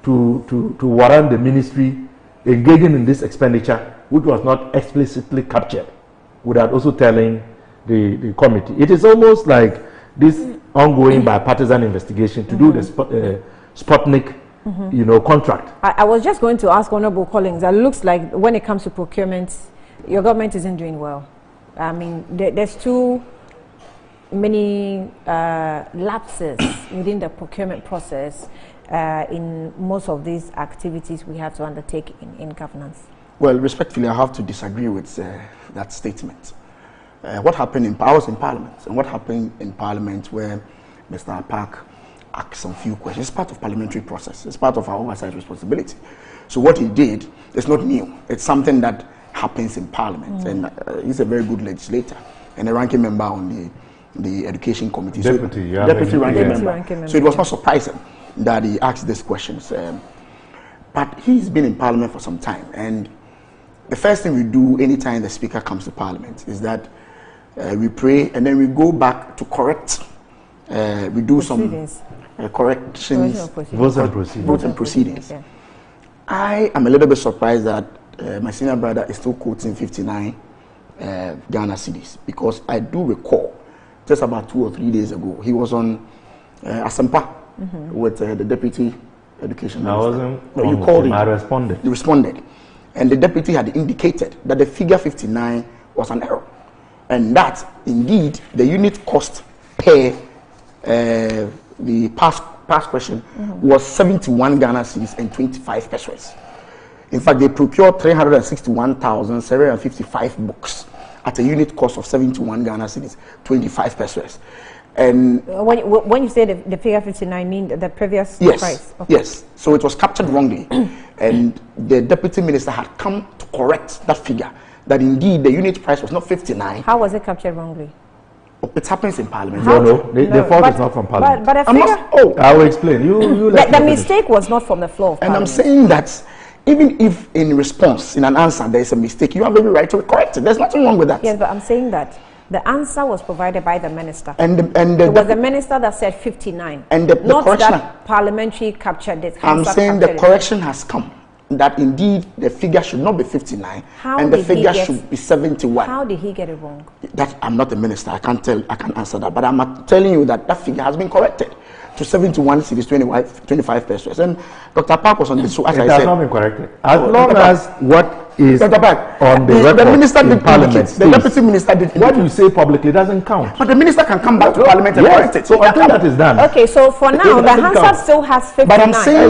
to warrant the ministry engaging in this expenditure, which was not explicitly captured, without also telling the committee. It is almost like this ongoing bipartisan investigation to do the Sputnik contract. I was just going to ask Honorable Collins, it looks like when it comes to procurement, your government isn't doing well. I mean, there's too many lapses within the procurement process in most of these activities we have to undertake in governance. Well, respectfully, I have to disagree with that statement. What happened I was in Parliament, and what happened in Parliament where Mr. Apak asked some few questions. It's part of parliamentary process. It's part of our oversight responsibility. So what he did is not new. It's something that happens in Parliament, and he's a very good legislator and a ranking member on the Education Committee. Deputy ranking member. So it was not surprising that he asked these questions. But he's been in Parliament for some time, and the first thing we do anytime the Speaker comes to Parliament is that we pray, and then we go back to correct. We do some corrections, votes and proceedings. Yeah. I am a little bit surprised that my senior brother is still quoting 59 Ghana cedis, because I do recall just about 2 or 3 days ago he was on Asempa with the Deputy Education Minister. I wasn't. No, you called him. I responded. You responded, and the deputy had indicated that the figure 59 was an error, and that indeed the unit cost per the past question was 71 Ghana cedis and 25 pesos. In fact, they procured 361,755 books at a unit cost of 71 Ghana cedis, 25 pesos. And when you say the figure 59, mean the previous price? Okay. Yes. So it was captured wrongly, and the deputy minister had come to correct that figure, that indeed the unit price was not 59. How was it captured wrongly? It happens in Parliament. No, the fault is not from Parliament. But I will explain. The mistake was not from the floor of and Parliament. I'm saying that even if in response, in an answer, there is a mistake, you have every right to correct it. There's nothing wrong with that. Yes, but I'm saying that The answer was provided by the minister. It was the minister that said 59. And the not correction, that Parliamentary captured it. I'm saying the correction has come. That indeed the figure should not be 59 and the figure should be 71. How did he get it wrong? That I'm not a minister. I can't answer that. But I'm telling you that figure has been corrected to 71 cedis, 25 pesos. And Dr. Park was on this. So as I said, it has not been corrected. As long as what is Dr. Park, on the record, the minister did Parliament, the deputy minister did. What you say publicly doesn't count. But the minister can come back to Parliament and correct it. So until that is done. Okay, so for now, the Hansard still has 59.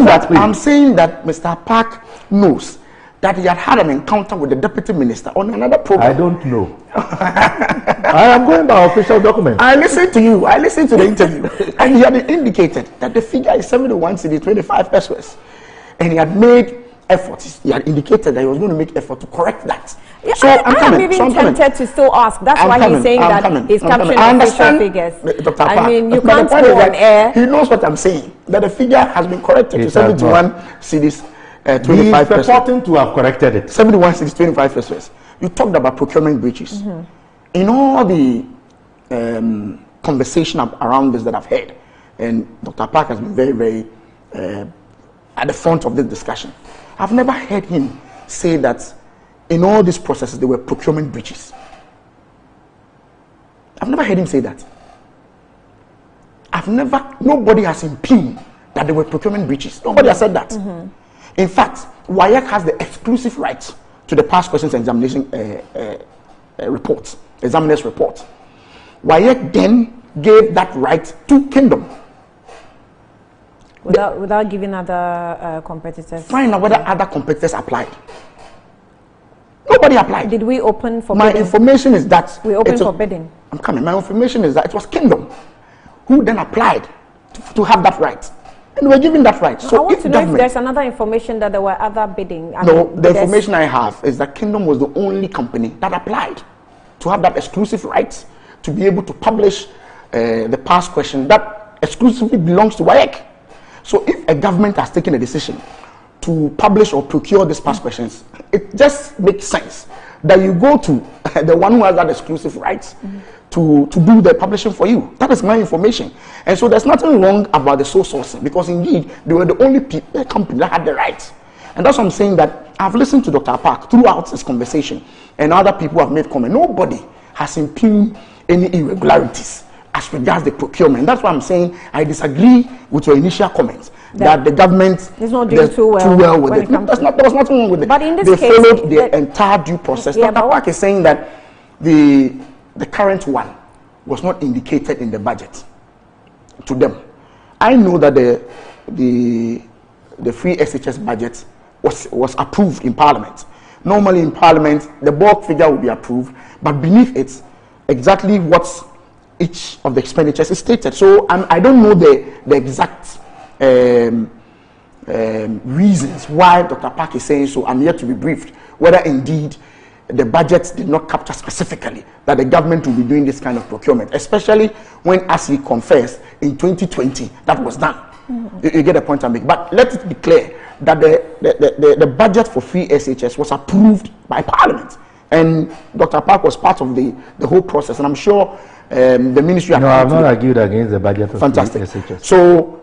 But I'm saying that Mr. Park knows that he had an encounter with the deputy minister on another program. I don't know. I am going by official documents. I listened to you. I listened to the interview. And he had indicated that the figure is 71 cedis, 25 pesos. And he had made efforts. He had indicated that he was going to make effort to correct that. Yeah, so I'm even tempted to still ask. That's why he's saying that he's capturing official figures. Dr. I mean, you can't go on air. He knows what I'm saying. That the figure has been corrected to 71 cedis. 25 pesos. Purporting to have corrected it. 71 cedis, 25 pesos. You talked about procurement breaches. In all the conversation around this that I've heard, and Dr. Park has been very, very at the front of this discussion, I've never heard him say that in all these processes there were procurement breaches. I've never heard him say that. Nobody has impugned that there were procurement breaches. Nobody has said that. In fact, WAEC has the exclusive right to the past questions examination report, examiner's report. WAEC then gave that right to Kingdom. Without giving other competitors? Find out whether other competitors applied. Nobody applied. Did we open for My bidding? information is that... We opened for bidding. I'm coming. My information is that it was Kingdom who then applied to have that right. And we're given that right. So I want to know if there's another information that there were other bidding. The information I have is that Kingdom was the only company that applied to have that exclusive right to be able to publish the past question that exclusively belongs to WAEC. So if a government has taken a decision to publish or procure these past questions, it just makes sense that you go to the one who has that exclusive rights to do the publishing for you. That is my information. And so there's nothing wrong about the sole sourcing, because indeed they were the only company that had the rights. And that's what I'm saying, that I've listened to Dr. Park throughout this conversation, and other people have made comment. Nobody has impugned any irregularities as regards the procurement. That's why I'm saying I disagree with your initial comments that the government is not doing too well with it. No, there was nothing wrong with it. But in this they case, followed the entire due process. Yeah, Dr. Park is saying that the current one was not indicated in the budget to them. I know that the free SHS budget was approved in Parliament. Normally in Parliament, the bulk figure will be approved, but beneath it, exactly what each of the expenditures is stated. So I don't know the exact reasons why Dr. Park is saying so. I'm yet to be briefed whether indeed the budget did not capture specifically that the government will be doing this kind of procurement, especially when, as he confessed, in 2020 that was done. You get the point I'm making. But let it be clear that the budget for free SHS was approved by Parliament, and Dr. Park was part of the whole process, and I'm sure the ministry... No, I've not argued against the budget for free SHS.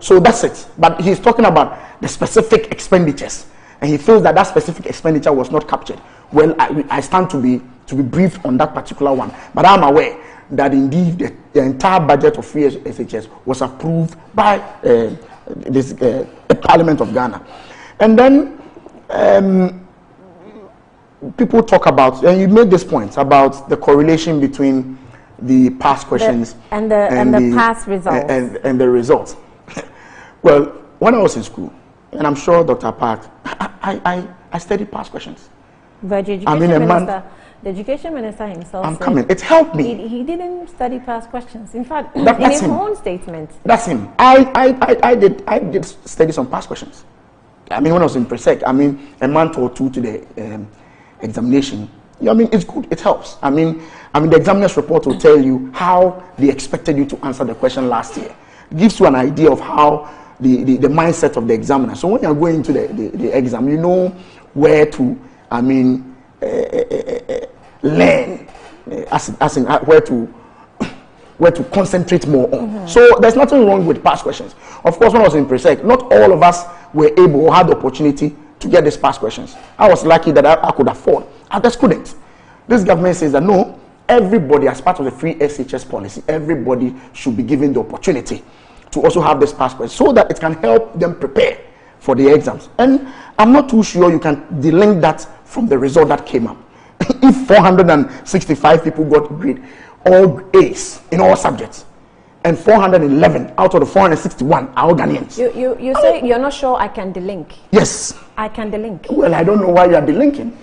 So that's it. But he's talking about the specific expenditures, and he feels that specific expenditure was not captured. Well, I stand to be briefed on that particular one, but I'm aware that indeed the entire budget of free SHS was approved by the Parliament of Ghana. And then people talk about, and you made this point about the correlation between the past questions and the past results and the results. Well, when I was in school, and I'm sure Dr. Park, I studied past questions. But the education minister himself I'm coming. It helped me. He didn't study past questions. In fact, in his own statement. That's him. I did study some past questions. I mean, when I was in Presec, I mean, a month or two to the examination. I mean, it's good. It helps. I mean, the examiner's report will tell you how they expected you to answer the question last year. It gives you an idea of how the mindset of the examiner. So when you're going into the exam, you know where to, learn as in where to concentrate more on. So there's nothing wrong with past questions. Of course, when I was in Presec, not all of us were able or had the opportunity to get these past questions. I was lucky that I could afford. Others couldn't. This government says that no, everybody, as part of the free SHS policy, everybody should be given the opportunity to also have this past questions so that it can help them prepare for the exams. And I'm not too sure you can delink that from the result that came up. If 465 people got grade all A's in all subjects, and 411 out of the 461 are all Ghanaians. You say you're not sure I can delink? Yes. I can delink. Well, I don't know why you are delinking.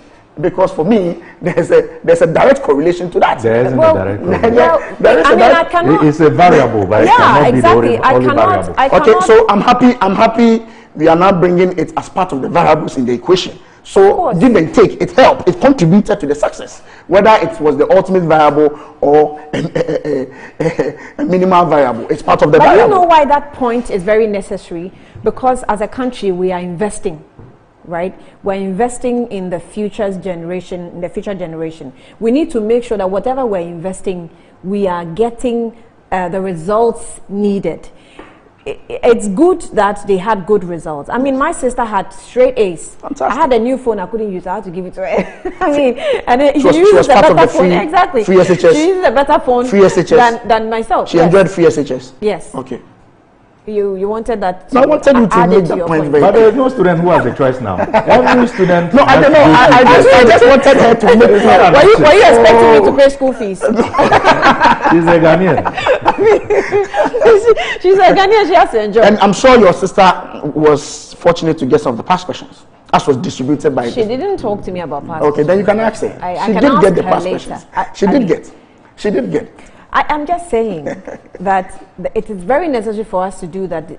Because for me, there's a direct correlation to that. There isn't a direct correlation. I cannot. It's a variable, but it cannot exactly. be the only variable. Okay, so I'm happy we are now bringing it as part of the variables in the equation. So give and take, it helped, it contributed to the success, whether it was the ultimate variable or a minimal variable. It's part of the variable. But you know why that point is very necessary? Because as a country, we are investing. Right, we're investing in the future generation. We need to make sure that whatever we're investing, we are getting the results needed. It's good that they had good results. I mean, my sister had straight A's. Fantastic. I had a new phone, I couldn't use it. I had to give it to her. I mean, and then she was used a part of better the phone. free Exactly. Free SHS. She used a better phone Free SHS. than myself. She enjoyed free SHS. Yes. Okay. You wanted that. No, I wanted you to make that point very But there is no student who has a choice now. Every student. No, I don't know. I just wanted her to make it. Were you expecting me to pay school fees? She's a Ghanaian. She's a Ghanaian. She has to enjoy. And I'm sure your sister was fortunate to get some of the past questions, as was distributed by. She didn't talk to me about past. Okay, then you can ask her. She did get the past questions. She did get. I'm just saying that it is very necessary for us to do that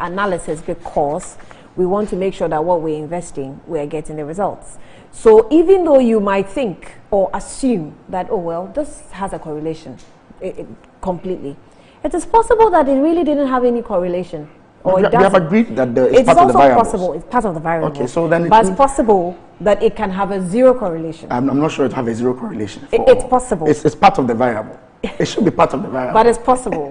analysis because we want to make sure that what we're investing, we're getting the results. So even though you might think or assume that, oh, well, this has a correlation completely, it is possible that it really didn't have any correlation. Or we have agreed that it's part also of the variables. possible. It's part of the variables. Okay, so then but it's possible that it can have a zero correlation. I'm not sure it have a zero correlation. It's possible. It's part of the variable. It should be part of the variable. But it's possible.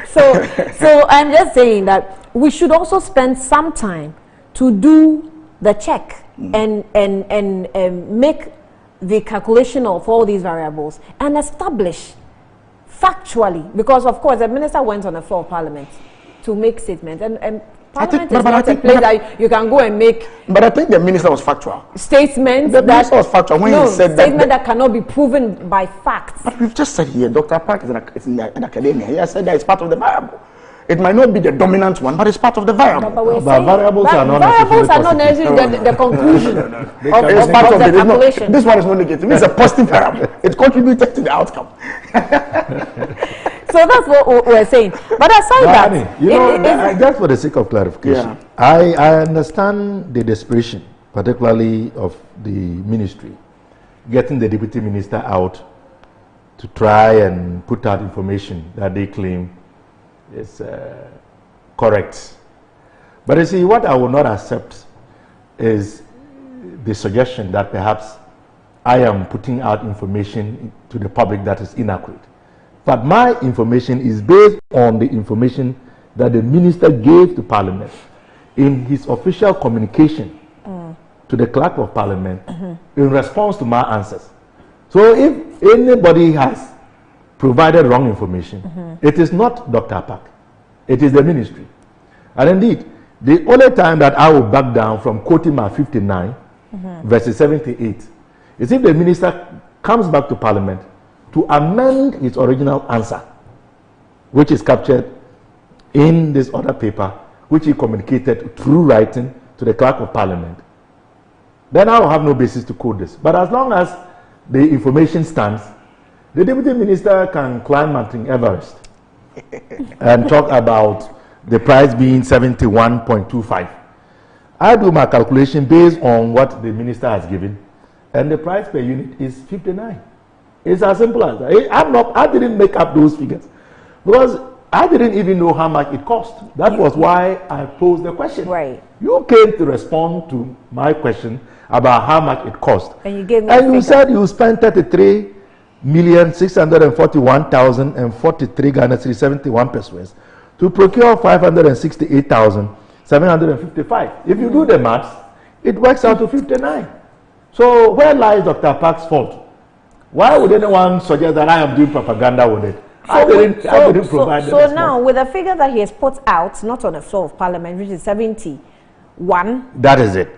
so I'm just saying that we should also spend some time to do the check and make the calculation of all these variables and establish factually, because of course the minister went on the floor of Parliament to make statements and Parliament is not a place that you can go and make. But I think the minister was factual. Statements the minister was factual when he said statement that cannot be proven by facts. But we've just said here, Dr. Park is in academia. He has said that it's part of the variable. It might not be the dominant one, but it's part of the variable. But variables are not necessarily the conclusion it's part of the calculation. This one is not negative. It's a positive variable. It contributed to the outcome. So that's what we're saying. But aside that, just for the sake of clarification, I understand the desperation, particularly of the ministry, getting the deputy minister out to try and put out information that they claim is correct. But you see, what I will not accept is the suggestion that perhaps I am putting out information to the public that is inaccurate. But my information is based on the information that the minister gave to Parliament in his official communication to the clerk of Parliament in response to my answers. So if anybody has provided wrong information, it is not Dr. Park, it is the ministry. And indeed, the only time that I will back down from quoting my 59 verses 78 is if the minister comes back to Parliament to amend his original answer, which is captured in this other paper, which he communicated through writing to the clerk of Parliament. Then I will have no basis to quote this. But as long as the information stands, the deputy minister can climb Mount Everest and talk about the price being 71.25. I do my calculation based on what the minister has given, and the price per unit is 59. It's as simple as that. I didn't make up those figures because I didn't even know how much it cost. That was why I posed the question. Right. You came to respond to my question about how much it cost. And you gave me and you said you spent 33,641,043 Ghana cedis 71 pesos to procure 568,755. If you do the maths, it works out to 59. So where lies Dr. Park's fault? Why would anyone suggest that I am doing propaganda with it? I didn't provide so now, with the figure that he has put out, not on the floor of Parliament, which is 71. That is it.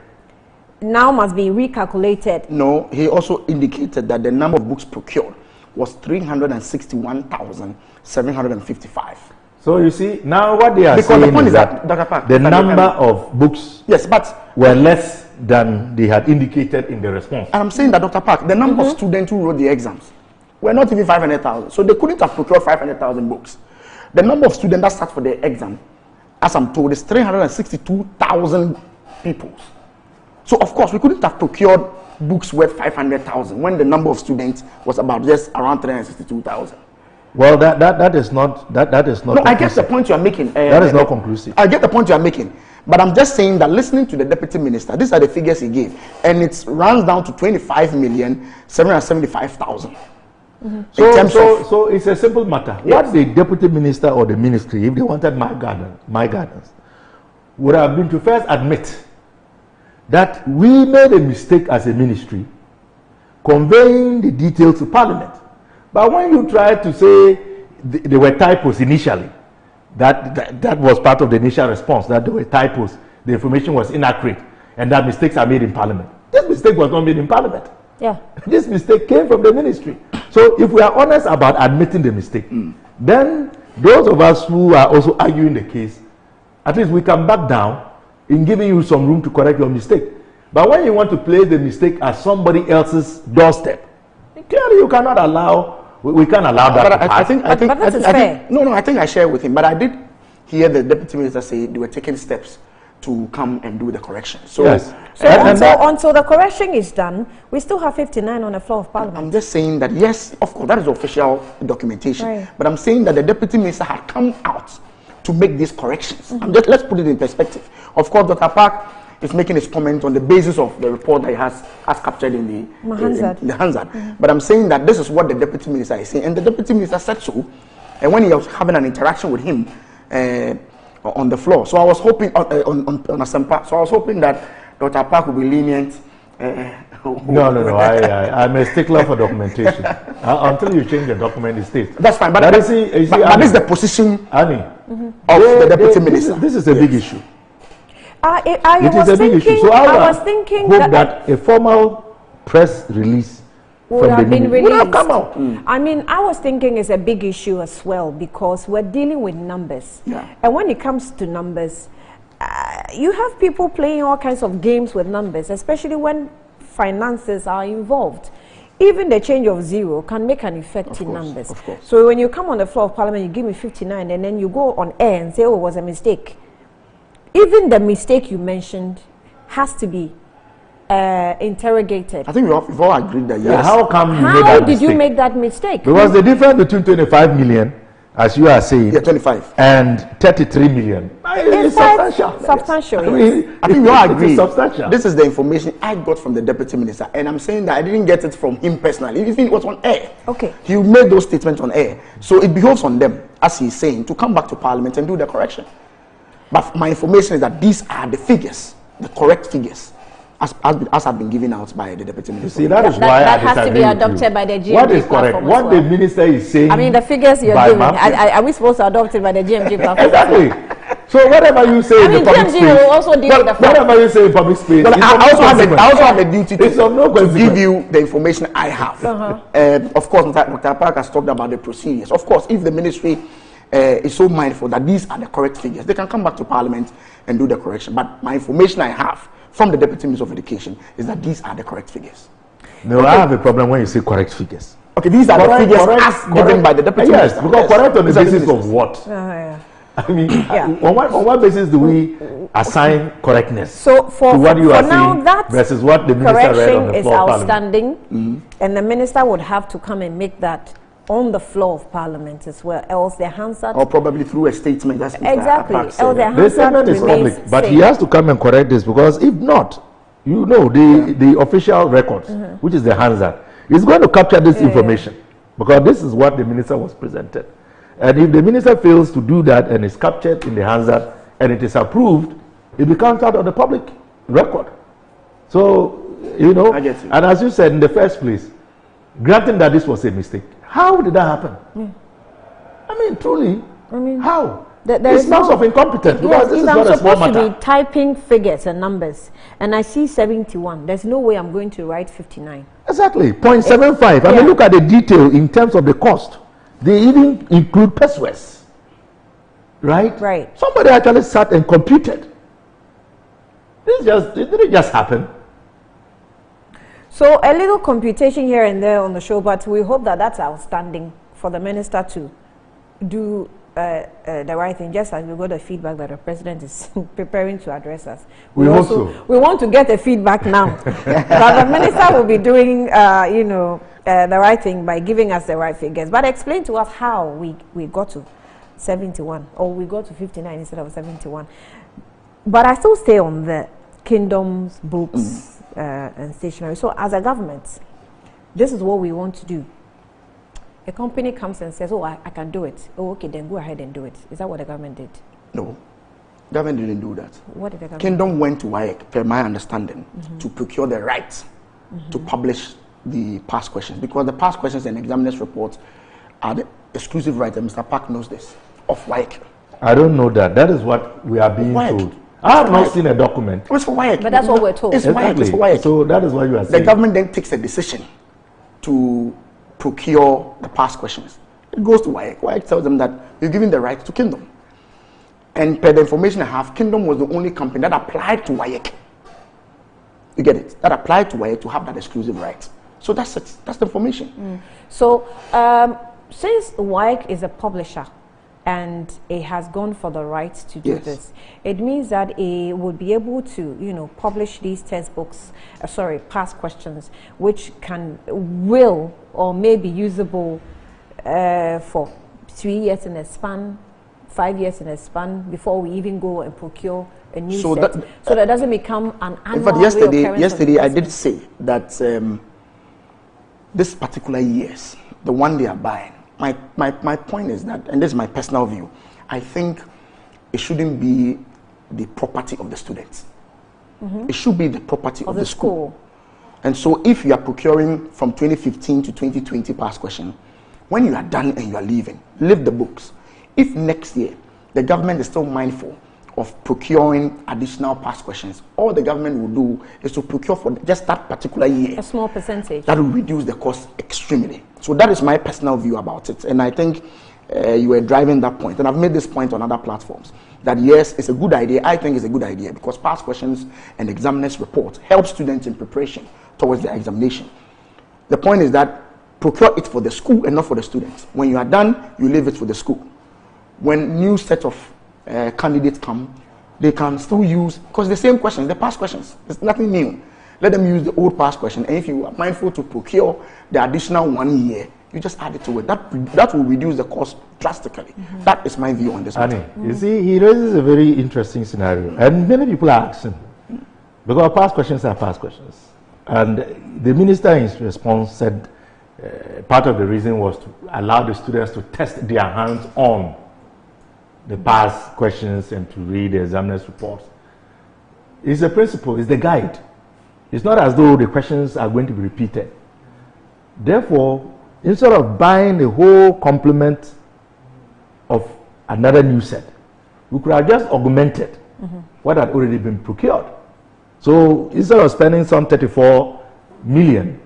Now must be recalculated. No, he also indicated that the number of books procured was 361,755. So you see, now what they are because saying the point is that Dr. Park, the number of books were less than they had indicated in the response. And I'm saying that, Dr. Park, the number of students who wrote the exams were not even 500,000. So they couldn't have procured 500,000 books. The number of students that sat for the exam, as I'm told, is 362,000 people. So, of course, we couldn't have procured books worth 500,000 when the number of students was about just around 362,000. Well, that is not No, conclusive. I get the point you are making. That is not conclusive. I get the point you are making. But I'm just saying that listening to the deputy minister, these are the figures he gave. And it runs down to 25,775,000. So it's a simple matter. Yes. What the deputy minister or the ministry, if they wanted my guidance, would have been to first admit that we made a mistake as a ministry conveying the details to Parliament. But when you try to say there were typos initially, that was part of the initial response, that there were typos, the information was inaccurate, and that mistakes are made in Parliament. This mistake was not made in Parliament. Yeah. This mistake came from the ministry. So if we are honest about admitting the mistake, then those of us who are also arguing the case, at least we can back down in giving you some room to correct your mistake. But when you want to place the mistake at somebody else's doorstep, clearly you cannot allow. We can't allow that to pass. I think I share with him. But I did hear the deputy minister say they were taking steps to come and do the correction. So, yes. Until the correction is done, we still have 59 on the floor of Parliament. I'm just saying that, yes, of course, that is official documentation. Right. But I'm saying that the deputy minister had come out to make these corrections. Let's put it in perspective. Of course, Dr. Park is making his comment on the basis of the report that he has captured in the Hansard. But I'm saying that this is what the deputy minister is saying, and the deputy minister said so, and when he was having an interaction with him on the floor. So I was hoping on Asempa. So I was hoping that Dr. Park will be lenient. No. I'm a stickler for documentation. Until you change the document, it stays. That's fine. But this is the position of the deputy minister. This is a big issue. It is a big issue. So I was thinking that a formal press release would have been released. Would have come out. I mean, I was thinking it's a big issue as well because we're dealing with numbers. Yeah. And when it comes to numbers, you have people playing all kinds of games with numbers, especially when finances are involved. Even the change of zero can make an effect in numbers. Of course. So when you come on the floor of Parliament, you give me 59, and then you go on air and say, oh, it was a mistake. Even the mistake you mentioned has to be interrogated. I think we've all agreed that, yes. How come you made that mistake? How did you make that mistake? Because the difference between 25 million, as you are saying, 25, and 33 million is substantial. Substantial. I think we all agree. Substantial. This is the information I got from the deputy minister, and I'm saying that I didn't get it from him personally. Even it was on air. Okay. He made those statements on air, so it behoves on them, as he's saying, to come back to Parliament and do the correction. But my information is that these are the figures, the correct figures, as have been given out by the deputy minister. See, that is why that has to be adopted by the GMG. What is correct? What the minister is saying. I mean, the figures you're giving. Are we supposed to adopt it by the GMG platform? Exactly. So whatever you say in the public space, GMG will also deal with the whatever you say in public space. Well, I also have a duty to give you the information I have. Of course, Dr. Park has talked about the procedures. Of course, if the ministry is so mindful that these are the correct figures, they can come back to Parliament and do the correction. But my information I have from the Deputy Minister of Education is that these are the correct figures. No, okay. I have a problem when you say correct figures. Okay, these are the figures as given by the Deputy Minister. Yes, because correct on the basis of what? I mean, on what basis do we assign correctness to what you are saying that versus what the minister read on the floor of Parliament? Correction is outstanding, and the minister would have to come and make that on the floor of Parliament as well, else the Hansard, or probably through a statement. That's exactly. The statement is public, but he has to come and correct this, because if not, You know, the official records, which is the Hansard, is going to capture this information because this is what the minister was presented. And if the minister fails to do that and is captured in the Hansard and it is approved, it becomes out of the public record. So, you know, and as you said in the first place, granting that this was a mistake, how did that happen? I mean, truly, how? It's not of incompetence because this is not a small matter. I'm supposed to be typing figures and numbers, and I see 71. There's no way I'm going to write 59. Exactly, 0.75. I mean, look at the detail in terms of the cost. They even include pesos, right? Right. Somebody actually sat and computed. It didn't just happen. So a little computation here and there on the show, but we hope that that's outstanding for the minister to do the right thing, just as we got the feedback that the president is preparing to address us. We want to get the feedback now that the minister will be doing, the right thing by giving us the right figures. But explain to us how we got to 71 or we got to 59 instead of 71. But I still stay on the kingdom's books and stationery. So as a government, this is what we want to do. A company comes and says, oh, I can do it. Oh, okay, then go ahead and do it. Is that what the government did? No. The government didn't do that. What did the government Kingdom went to WAEC, per my understanding, to procure the right to publish the past questions. Because the past questions and examiners' reports are the exclusive right, and Mr. Park knows this, of WAEC. I don't know that. That is what we are being told. I have not seen a document. It's for WAEC. But that's what we're told. It's WAEC. It's for WAEC. So that is what you are saying. The government then takes a decision to procure the past questions. It goes to WAEC. WAEC tells them that you're giving the right to Kingdom. And per the information I have, Kingdom was the only company that applied to WAEC. You get it? That applied to WAEC to have that exclusive right. So that's it. That's the information. So since WAEC is a publisher and it has gone for the right to do this, it means that it would be able to, publish these textbooks, past questions, which will or may be usable for 3 years in a span, 5 years in a span, before we even go and procure a new set. So that doesn't become an annual. In fact, yesterday I did say that this particular years, the one they are buying, my point is that, and this is my personal view, I think it shouldn't be the property of the students. It should be the property of the school. And so if you are procuring from 2015 to 2020 past question, when you are done and you are leaving, leave the books. If next year the government is still mindful of procuring additional past questions, all the government will do is to procure for just that particular year. A small percentage. That will reduce the cost extremely. So that is my personal view about it. And I think you were driving that point. And I've made this point on other platforms. That yes, it's a good idea. I think it's a good idea because past questions and examiners' report help students in preparation towards their examination. The point is that procure it for the school and not for the students. When you are done, you leave it for the school. When new set of candidates come, they can still use, because the same questions, the past questions, there's nothing new. Let them use the old past question, and if you are mindful to procure the additional 1 year, you just add it to it. That will reduce the cost drastically. That is my view on this matter. You see, he raises a very interesting scenario, and many people are asking, because past questions are past questions. And the minister in his response said part of the reason was to allow the students to test their hands on the past questions and to read the examiner's reports. It's a principle, it's the guide. It's not as though the questions are going to be repeated. Therefore, instead of buying the whole complement of another new set, we could have just augmented what had already been procured. So instead of spending some 34 million,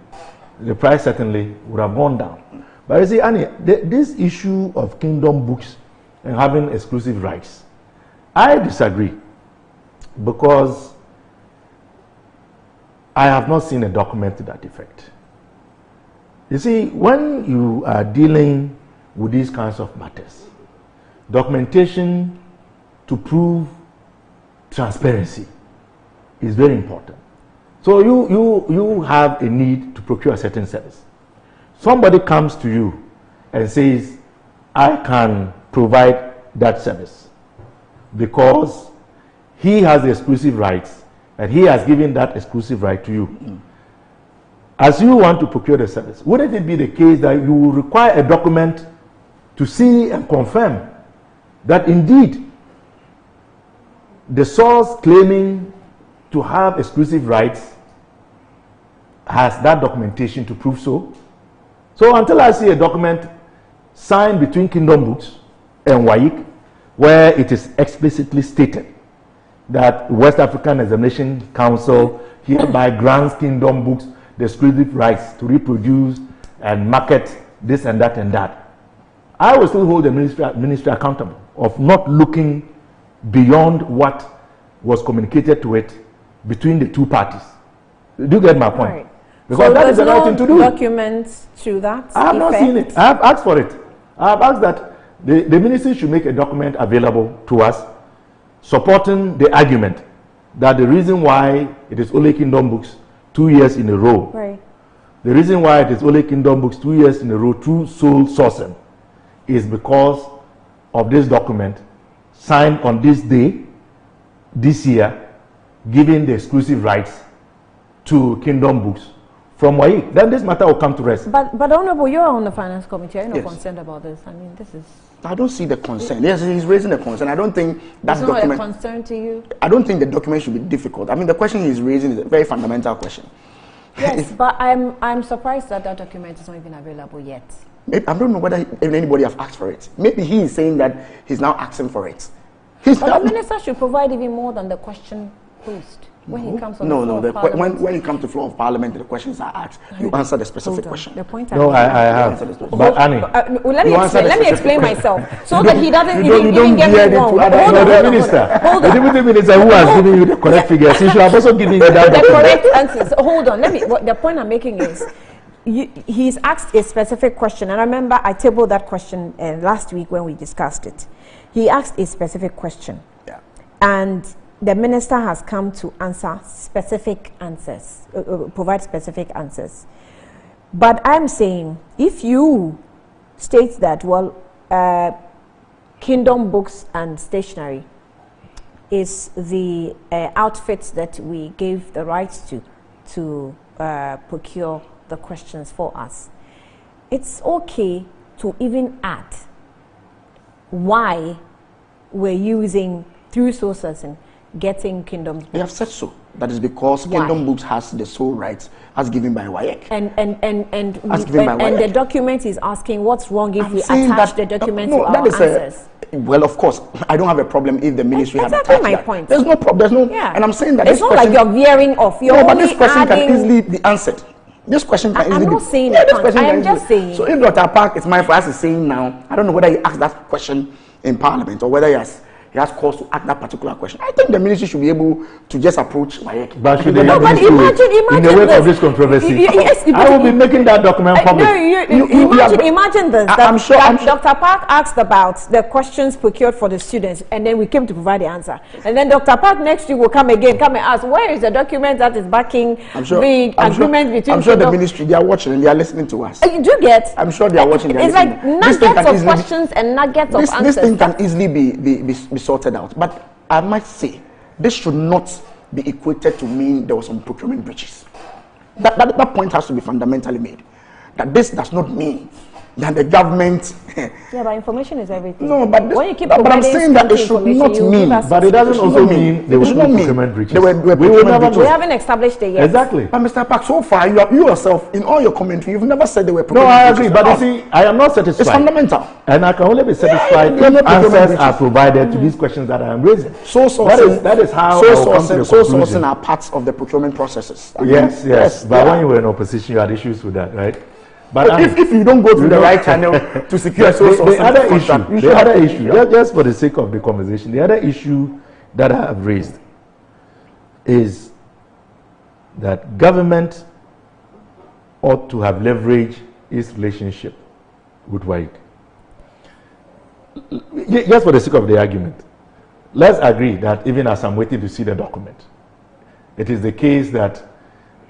the price certainly would have gone down. But you see, Annie, this issue of Kingdom books and having exclusive rights, I disagree because I have not seen a document to that effect. You see, when you are dealing with these kinds of matters, documentation to prove transparency is very important. So you have a need to procure a certain service. Somebody comes to you and says, I can provide that service because he has the exclusive rights and he has given that exclusive right to you. As you want to procure the service, wouldn't it be the case that you will require a document to see and confirm that indeed the source claiming to have exclusive rights has that documentation to prove so? So until I see a document signed between Kingdom Books and WAEC, where it is explicitly stated that West African Examination Council hereby grants Kingdom Books the exclusive rights to reproduce and market this and that and that, I will still hold the ministry accountable of not looking beyond what was communicated to it between the two parties. Do you get my point? Right. Because so that is the right thing to do. Documents to that I have not seen it. I have asked for it. I have asked that the ministry should make a document available to us supporting the argument that the reason why it is only Kingdom Books 2 years in a row, right, the reason why it is only Kingdom Books 2 years in a row through sole sourcing is because of this document signed on this day, this year, giving the exclusive rights to Kingdom Books from WAEC. Then this matter will come to rest. But Honorable, you are on the Finance Committee. Are you not concerned about this? I mean, this is... I don't see the concern. Yes, he's raising a concern. I don't think that document... It's not a concern to you? I don't think the document should be difficult. I mean, the question he's raising is a very fundamental question. Yes, but I'm surprised that that document is not even available yet. Maybe, I don't know whether anybody have asked for it. Maybe he is saying that he's now asking for it. But the minister should provide even more than the question posed. When he comes on the floor of Parliament. When you come to the floor of Parliament, the questions are asked. You answer the specific question. The point no, I have. But Annie, let me explain myself so that he doesn't even get me wrong. The minister, the deputy minister who has given you the correct figures, he should have also given you that. The correct answers. Hold on. The point I'm making is, he's asked a specific question, and I remember I tabled that question last week when we discussed it. He asked a specific question, and the minister has come to answer specific answers, provide specific answers. But I'm saying, if you state that, well, Kingdom Books and Stationery is the outfit that we gave the rights to procure the questions for us, it's okay to even add why we're using through sources and getting Kingdom Books. They have said so. That is because Kingdom Books has the sole rights as given by WAEC. And the document is asking what's wrong if we attach the document to our answers. Well, of course, I don't have a problem if the ministry has attached exactly my that. point. There's no problem. And I'm saying that it's not like you're veering off. You're but this question can easily be answered. This question can easily be... I'm not saying that. I am just saying. So if Dr. Park is mindful, as he's saying now, I don't know whether he asked that question in Parliament or whether he has cause to ask that particular question. I think the ministry should be able to just approach WAEC. But should imagine in the wake of this controversy, yes, I will be making that document public. Imagine this. I'm sure Dr. Park asked about the questions procured for the students, and then we came to provide the answer. And then Dr. Park next week will come and ask, where is the document that is backing the agreement between... I'm sure the ministry, they are watching and they are listening to us. You do get? I'm sure they are watching. It's like nuggets of questions and nuggets of answers. This thing can easily be sorted out. But I might say this should not be equated to mean there was some procurement breaches. That point has to be fundamentally made. That this does not mean that the government... but information is everything. No, but when you keep I'm saying that it should not mean... But it doesn't also mean there was no procurement breaches. We haven't established it yet. Exactly. But Mr. Park, so far, you yourself, in all your commentary, you've never said there were procurement breaches. No, I agree, but you see, I am not satisfied. It's fundamental. And I can only be satisfied if answers are provided to these questions that I am raising. That is how I will come to the conclusion. Are parts of the procurement processes. Yes. But when you were in opposition, you had issues with that, right? But if you don't go through the right channel to secure the other issue, just for the sake of the conversation, the other issue that I have raised is that government ought to have leveraged its relationship with WAEC. Just for the sake of the argument, let's agree that even as I'm waiting to see the document, it is the case that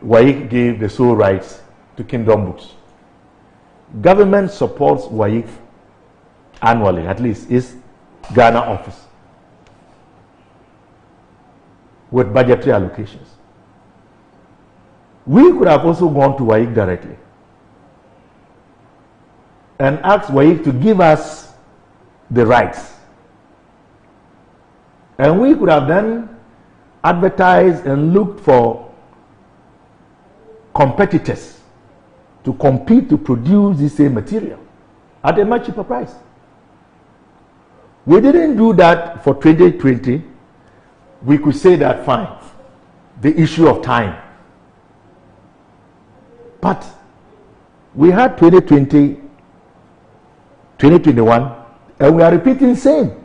WAEC gave the sole rights to Kingdom Books. Government supports WAEC annually, at least its Ghana office. with budgetary allocations. We could have also gone to WAEC directly and asked WAEC to give us the rights. And we could have then advertised and looked for competitors to compete to produce the same material at a much cheaper price. We didn't do that for 2020. We could say that fine, the issue of time. But we had 2020, 2021, and we are repeating same.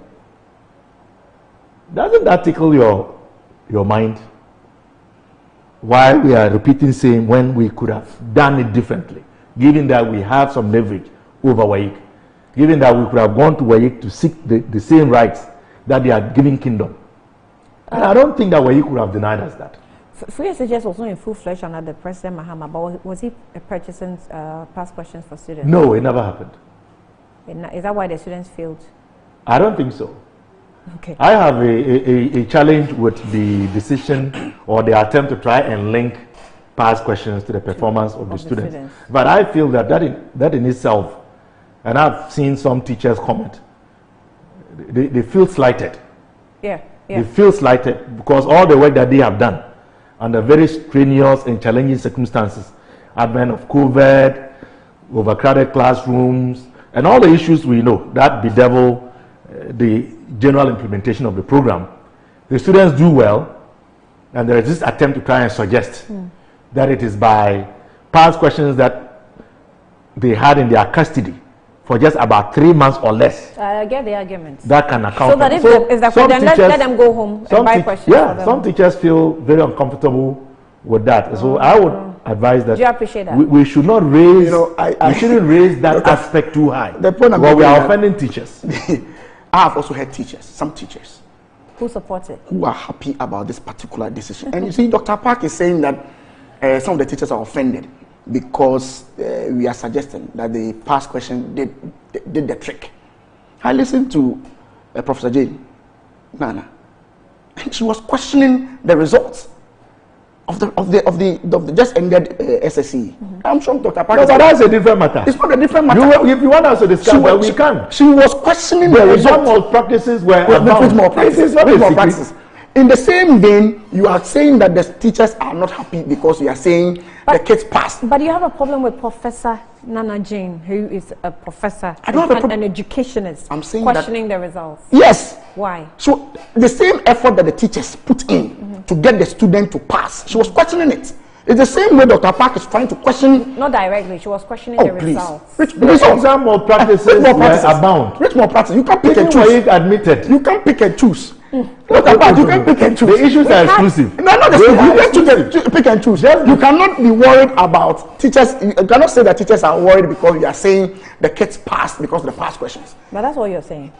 Doesn't that tickle your mind? Why we are repeating same when we could have done it differently, given that we have some leverage over WAEC, given that we could have gone to WAEC to seek the same rights that they are giving Kingdom. And I don't think that WAEC could have denied us that. Free SHS was not in full fledged under the President Mahama, but was he purchasing past questions for students? No, it never happened. Is that why the students failed? I don't think so. Okay. I have a challenge with the decision or the attempt to try and link past questions to the performance of the students. But I feel that in itself, and I've seen some teachers comment, they feel slighted. Yeah. They feel slighted because all the work that they have done under very strenuous and challenging circumstances, advent of COVID, overcrowded classrooms, and all the issues we know that bedevil the general implementation of the program. The students do well, and there is this attempt to try and suggest that it is by past questions that they had in their custody for just about 3 months or less. I get the argument. That can account so that if let them go home and buy questions. Yeah, some teachers feel very uncomfortable with that. So I would advise that. Do you appreciate that? We should not raise. We shouldn't raise that aspect too high. The point well, we are offending teachers. I have also heard teachers, some teachers, who support it, who are happy about this particular decision. And you see, Dr. Park is saying that some of the teachers are offended because we are suggesting that the past question did the trick. I listened to Professor Jane Nana, and she was questioning the results of the just ended SSE. I'm sure Dr. Park. No, but that's a different matter. It's not a different matter. If you want us to discuss that, we can. She was questioning the results. Malpractices were with more practices. In the same vein, you are saying that the teachers are not happy because you are saying the kids passed. But you have a problem with Professor Nana Jane, who is a professor and an educationist. I'm saying questioning the results. Yes. Why? So the same effort that the teachers put in to get the student to pass, she was questioning it. It's the same way Dr. Park is trying to question. Not directly, she was questioning the results. Exam malpractices abound. Which malpractices? You can't pick and choose. Admitted. You can't pick and choose. Dr. Park, you can't pick and choose. The issues are exclusive. No, not exclusive. You pick and choose. You cannot be worried about teachers. You cannot say that teachers are worried because you are saying the kids passed because of the past questions. But that's what you're saying.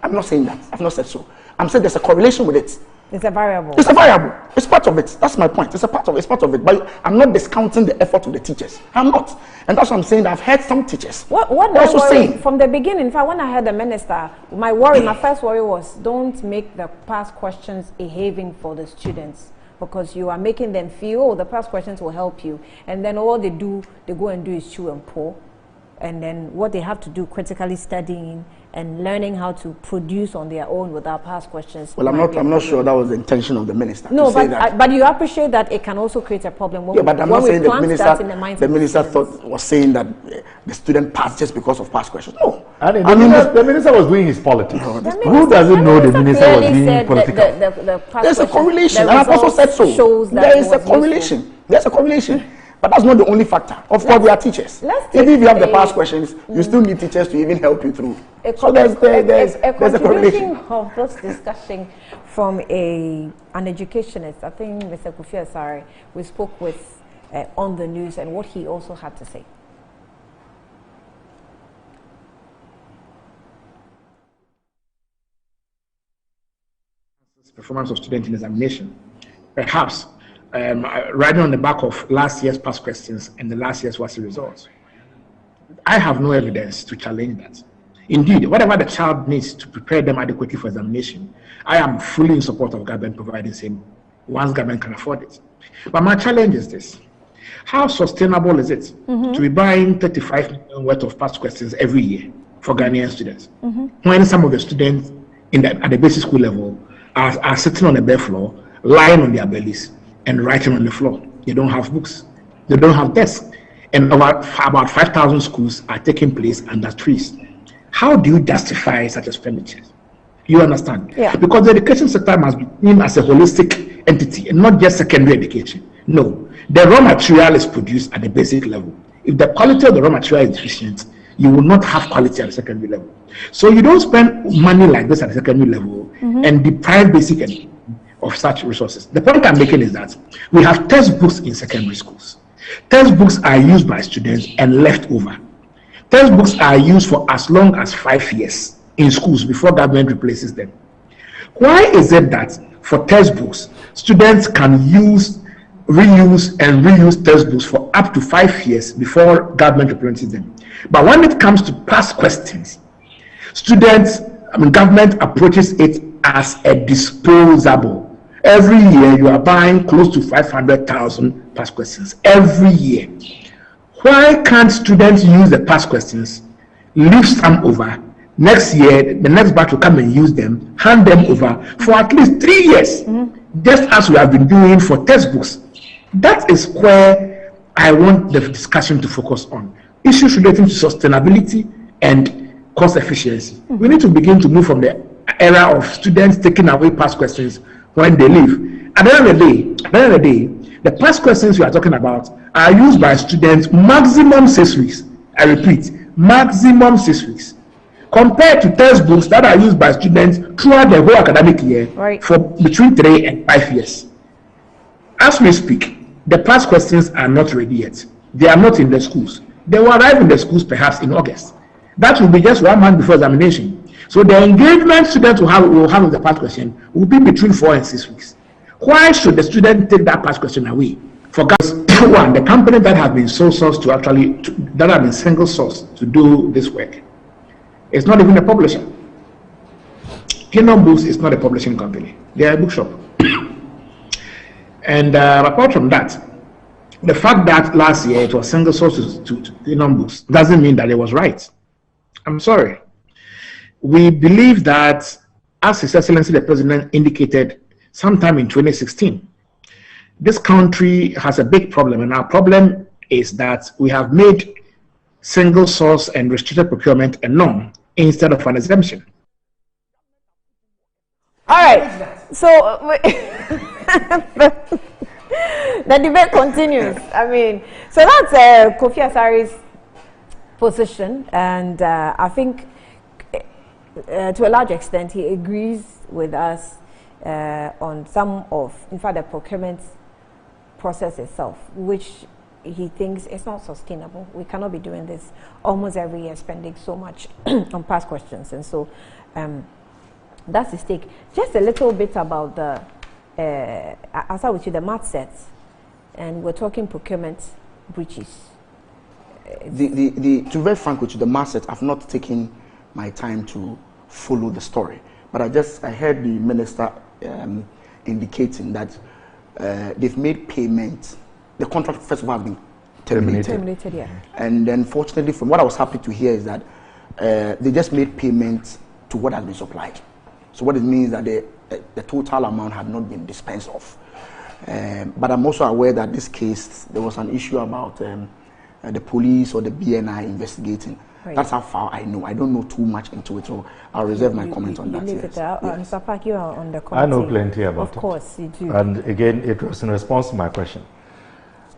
I'm not saying that. I've not said so. I'm saying there's a correlation with it. It's a variable. It's a variable. It's part of it. That's my point. It's a part of it. It's part of it. But I'm not discounting the effort of the teachers. I'm not. And that's what I'm saying. I've heard some teachers. What also saying from the beginning, in fact, when I heard the minister, my first worry was don't make the past questions a haven for the students, because you are making them feel, oh, the past questions will help you. And then all they go and do is chew and pour. And then what they have to do, critically studying and learning how to produce on their own without past questions. Well, I'm not sure that was the intention of the minister. No, but you appreciate that it can also create a problem. When but I'm not saying the minister was saying that the student passed just because of past questions. No. The minister was doing his politics. Who doesn't know the minister was being political? There's a correlation, and I've also said so. There is a correlation. There's a correlation. But that's not the only factor. Of course, we are teachers. Even if you have the past questions, you still need teachers to even help you through. So there's a correlation of this discussion from an educationist. I think Mr. Kofi Asare, we spoke with on the news, and what he also had to say. Performance of student in examination, perhaps. Riding on the back of last year's past questions and the last year's WASSCE results. I have no evidence to challenge that. Indeed, whatever the child needs to prepare them adequately for examination, I am fully in support of government providing same once government can afford it. But my challenge is this. How sustainable is it to be buying 35 million worth of past questions every year for Ghanaian students, when some of the students at the basic school level are sitting on the bare floor, lying on their bellies and writing on the floor? They don't have books. They don't have desks. And about 5,000 schools are taking place under trees. How do you justify such expenditures? You understand? Yeah. Because the education sector must be seen as a holistic entity and not just secondary education. No. The raw material is produced at the basic level. If the quality of the raw material is deficient, you will not have quality at the secondary level. So you don't spend money like this at the secondary level and deprive basic education of such resources. The point I'm making is that we have textbooks in secondary schools. Textbooks are used by students and left over. Textbooks are used for as long as 5 years in schools before government replaces them. Why is it that for textbooks, students can reuse textbooks for up to 5 years before government replaces them? But when it comes to past questions, government approaches it as a disposable. Every year you are buying close to 500,000 past questions every year. Why can't students use the past questions, leave some over? Next year, the next batch will come and use them, hand them over for at least 3 years, just as we have been doing for textbooks. That is where I want the discussion to focus on. Issues relating to sustainability and cost efficiency. We need to begin to move from the era of students taking away past questions when they leave. At the end of the day, the past questions we are talking about are used by students maximum 6 weeks. I repeat, maximum 6 weeks. Compared to textbooks that are used by students throughout the whole academic year for between 3 and 5 years. As we speak, the past questions are not ready yet. They are not in the schools. They will arrive in the schools perhaps in August. That will be just 1 month before examination. So the engagement students will have with the past question will be between 4 and 6 weeks. Why should the student take that past question away? For one, the company that have been sole source that have been single source to do this work, it's not even a publisher. Kingdom Books is not a publishing company. They are a bookshop. And apart from that, the fact that last year it was single source to Kingdom Books doesn't mean that it was right. I'm sorry. We believe that, as His Excellency the President indicated sometime in 2016, this country has a big problem, and our problem is that we have made single source and restricted procurement a norm instead of an exemption. All right, so the debate continues. I mean, so that's Kofi Asari's position, and I think to a large extent he agrees with us on some of, in fact, the procurement process itself, which he thinks it's not sustainable. We cannot be doing this almost every year, spending so much on past questions, and so that's his take. Just a little bit about the I'll start with you, the math sets, and we're talking procurement breaches. To be very frank with you, the math sets, I've not taken my time to follow the story, but I heard the minister indicating that they've made payments. The contract first of all has been terminated. Yeah. And then fortunately, from what I was happy to hear is that they just made payments to what has been supplied. So what it means that the total amount had not been dispensed of. But I'm also aware that this case, there was an issue about the police or the BNI investigating. Right. That's how far I know. I don't know too much into it, so I'll reserve my comment on that. Yes. Mr. Park, you are on the committee. I know plenty about it. Of course, you do. And again, it was in response to my question.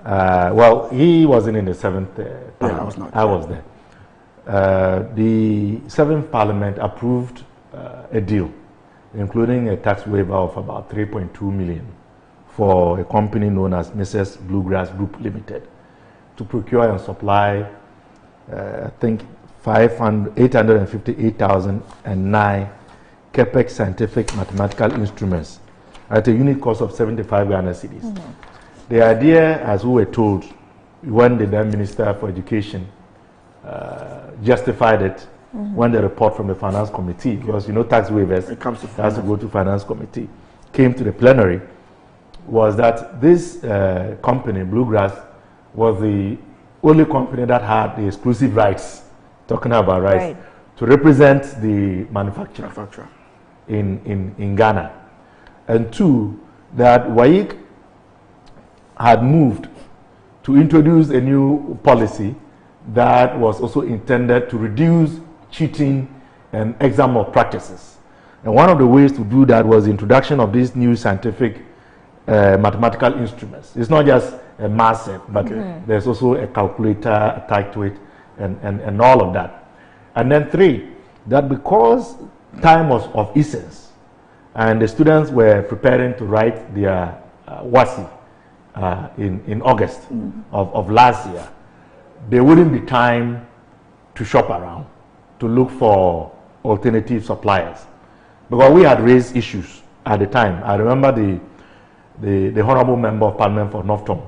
Well, he wasn't in the 7th Parliament. Yeah, I was not. I was there. The 7th Parliament approved a deal, including a tax waiver of about 3.2 million for a company known as Mrs. Bluegrass Group Limited to procure and supply, I think, 858,009 CAPEX scientific mathematical instruments at a unit cost of 75 Ghana cedis. Mm-hmm. The idea, as we were told, when the then Minister for Education justified it, when the report from the Finance Committee, because tax waivers has to go to Finance Committee, came to the plenary, was that this company, Bluegrass, was the only company that had the exclusive rights, talking about rights, to represent the manufacturer in Ghana. And two, that WAEC had moved to introduce a new policy that was also intended to reduce cheating and exam malpractices. And one of the ways to do that was the introduction of these new scientific mathematical instruments. It's not just a math set, but there's also a calculator attached to it and all of that. And then three, that because time was of essence and the students were preparing to write their WASI in August of last year, there wouldn't be time to shop around, to look for alternative suppliers. Because we had raised issues at the time. I remember the Honorable Member of Parliament for North Tom,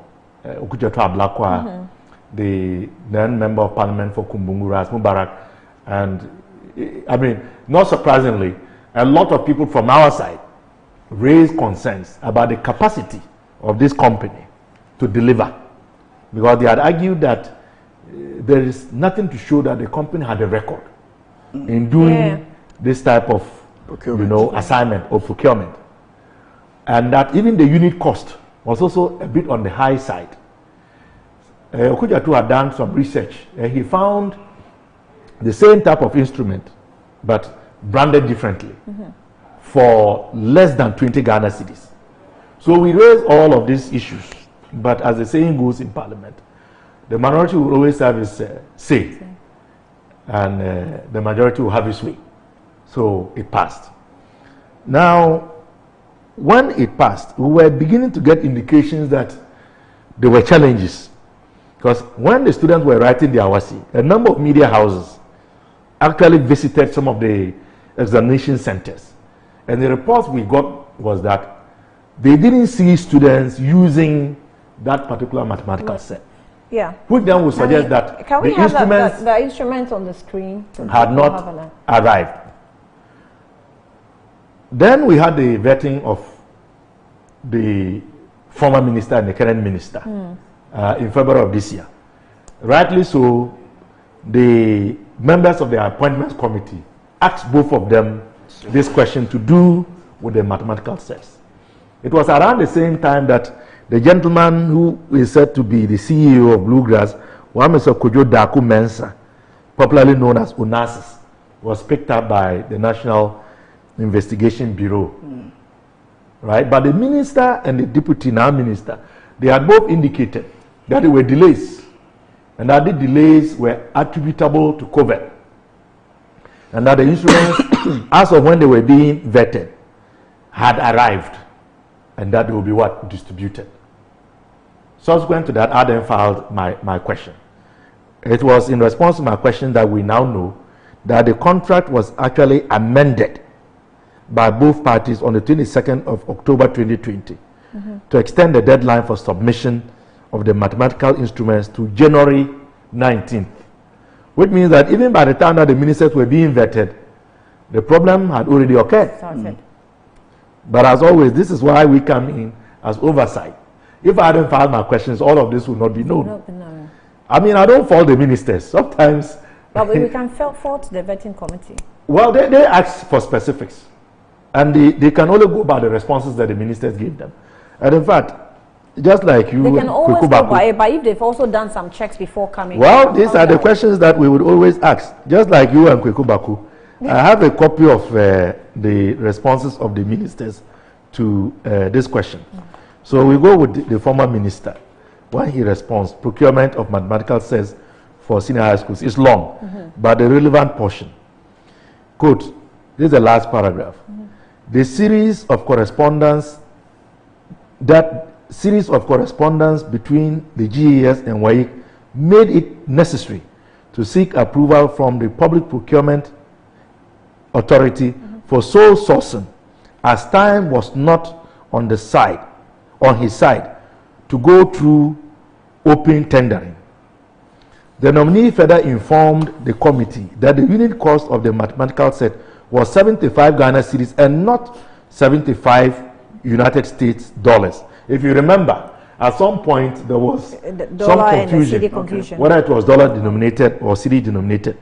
Okujeto Ablakwa, the then Member of Parliament for Kumbungu, Mubarak, and I mean, not surprisingly, a lot of people from our side raised concerns about the capacity of this company to deliver, because they had argued that there is nothing to show that the company had a record in doing this type of assignment or procurement, and that even the unit cost was also a bit on the high side. Okujeto had done some research and he found the same type of instrument but branded differently for less than 20 Ghana cedis. So we raised all of these issues, but as the saying goes in Parliament, the minority will always have its say, and the majority will have its way. So it passed. Now, when it passed, we were beginning to get indications that there were challenges. Because when the students were writing their WASI, a number of media houses actually visited some of the examination centers. And the reports we got was that they didn't see students using that particular mathematical set. Yeah. Which then would suggest that can we the have instruments the instruments on the screen had not arrived. Then we had the vetting of the former minister and the current minister in February of this year. Rightly so, the members of the appointments committee asked both of them this question to do with the mathematical sets. It was around the same time that the gentleman who is said to be the CEO of Bluegrass, Mr. Kojo Daku Mensah, popularly known as Onassis, was picked up by the National Investigation Bureau. Right? But the minister and the deputy now minister, they had both indicated that there were delays, and that the delays were attributable to COVID, and that the instruments, as of when they were being vetted, had arrived, and that they will be distributed. Subsequent to that, I then filed my question. It was in response to my question that we now know that the contract was actually amended by both parties on the 22nd of October 2020 to extend the deadline for submission of the mathematical instruments to January 19th, which means that even by the time that the ministers were being vetted, the problem had already occurred. But as always, this is why we come in as oversight. If I hadn't filed my questions, all of this would not be known. I mean, I don't fault the ministers. Sometimes... But we can fault the vetting committee. Well, they ask for specifics. And they can only go by the responses that the ministers gave them. And in fact, just like you... They can always go by it, but if they've also done some checks before coming... Well, these are the questions that we would always ask. Just like you and Kweku Baku. I have a copy of the responses of the ministers to this question. So we go with the former minister. When he responds, procurement of mathematical sets for senior high schools is long, but the relevant portion. Quote, this is the last paragraph. The series of correspondence between the GES and WAEC made it necessary to seek approval from the Public Procurement Authority for sole sourcing, as time was not on his side to go through open tendering. The nominee further informed the committee that the unit cost of the mathematical set was 75 Ghana cedis and not 75 United States dollars, If you remember, at some point there was some confusion whether it was dollar denominated or cedi denominated.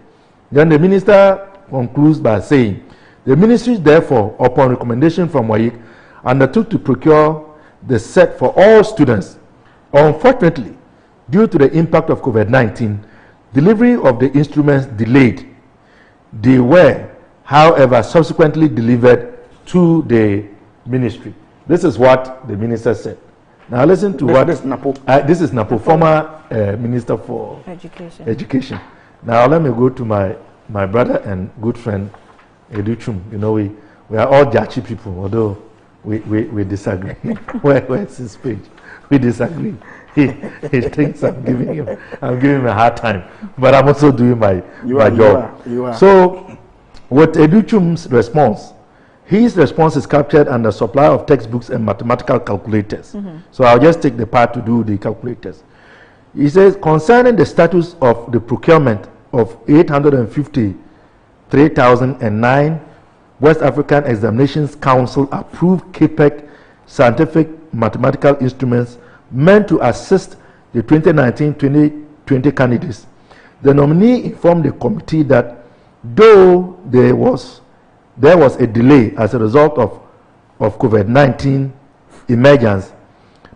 Then the minister concludes by saying, the ministry therefore, upon recommendation from WAEC, undertook to procure the set for all students. Unfortunately, due to the impact of COVID-19, delivery of the instruments delayed. They were, however, subsequently delivered to the ministry. This is what the minister said. Now listen to what... This is Napo, former Minister for Education. Now let me go to my brother and good friend, Educhum. You know, we are all Jachi people, although we disagree. Where's his page? We disagree. He thinks I'm giving him a hard time, but I'm also doing my job. You are. So, with Educhum's response, his response is captured under supply of textbooks and mathematical calculators. So I'll just take the part to do the calculators. He says, concerning the status of the procurement of 853,009 West African Examinations Council approved CAPEC scientific mathematical instruments meant to assist the 2019-2020 candidates. The nominee informed the committee that though there was a delay as a result of COVID-19 emergence,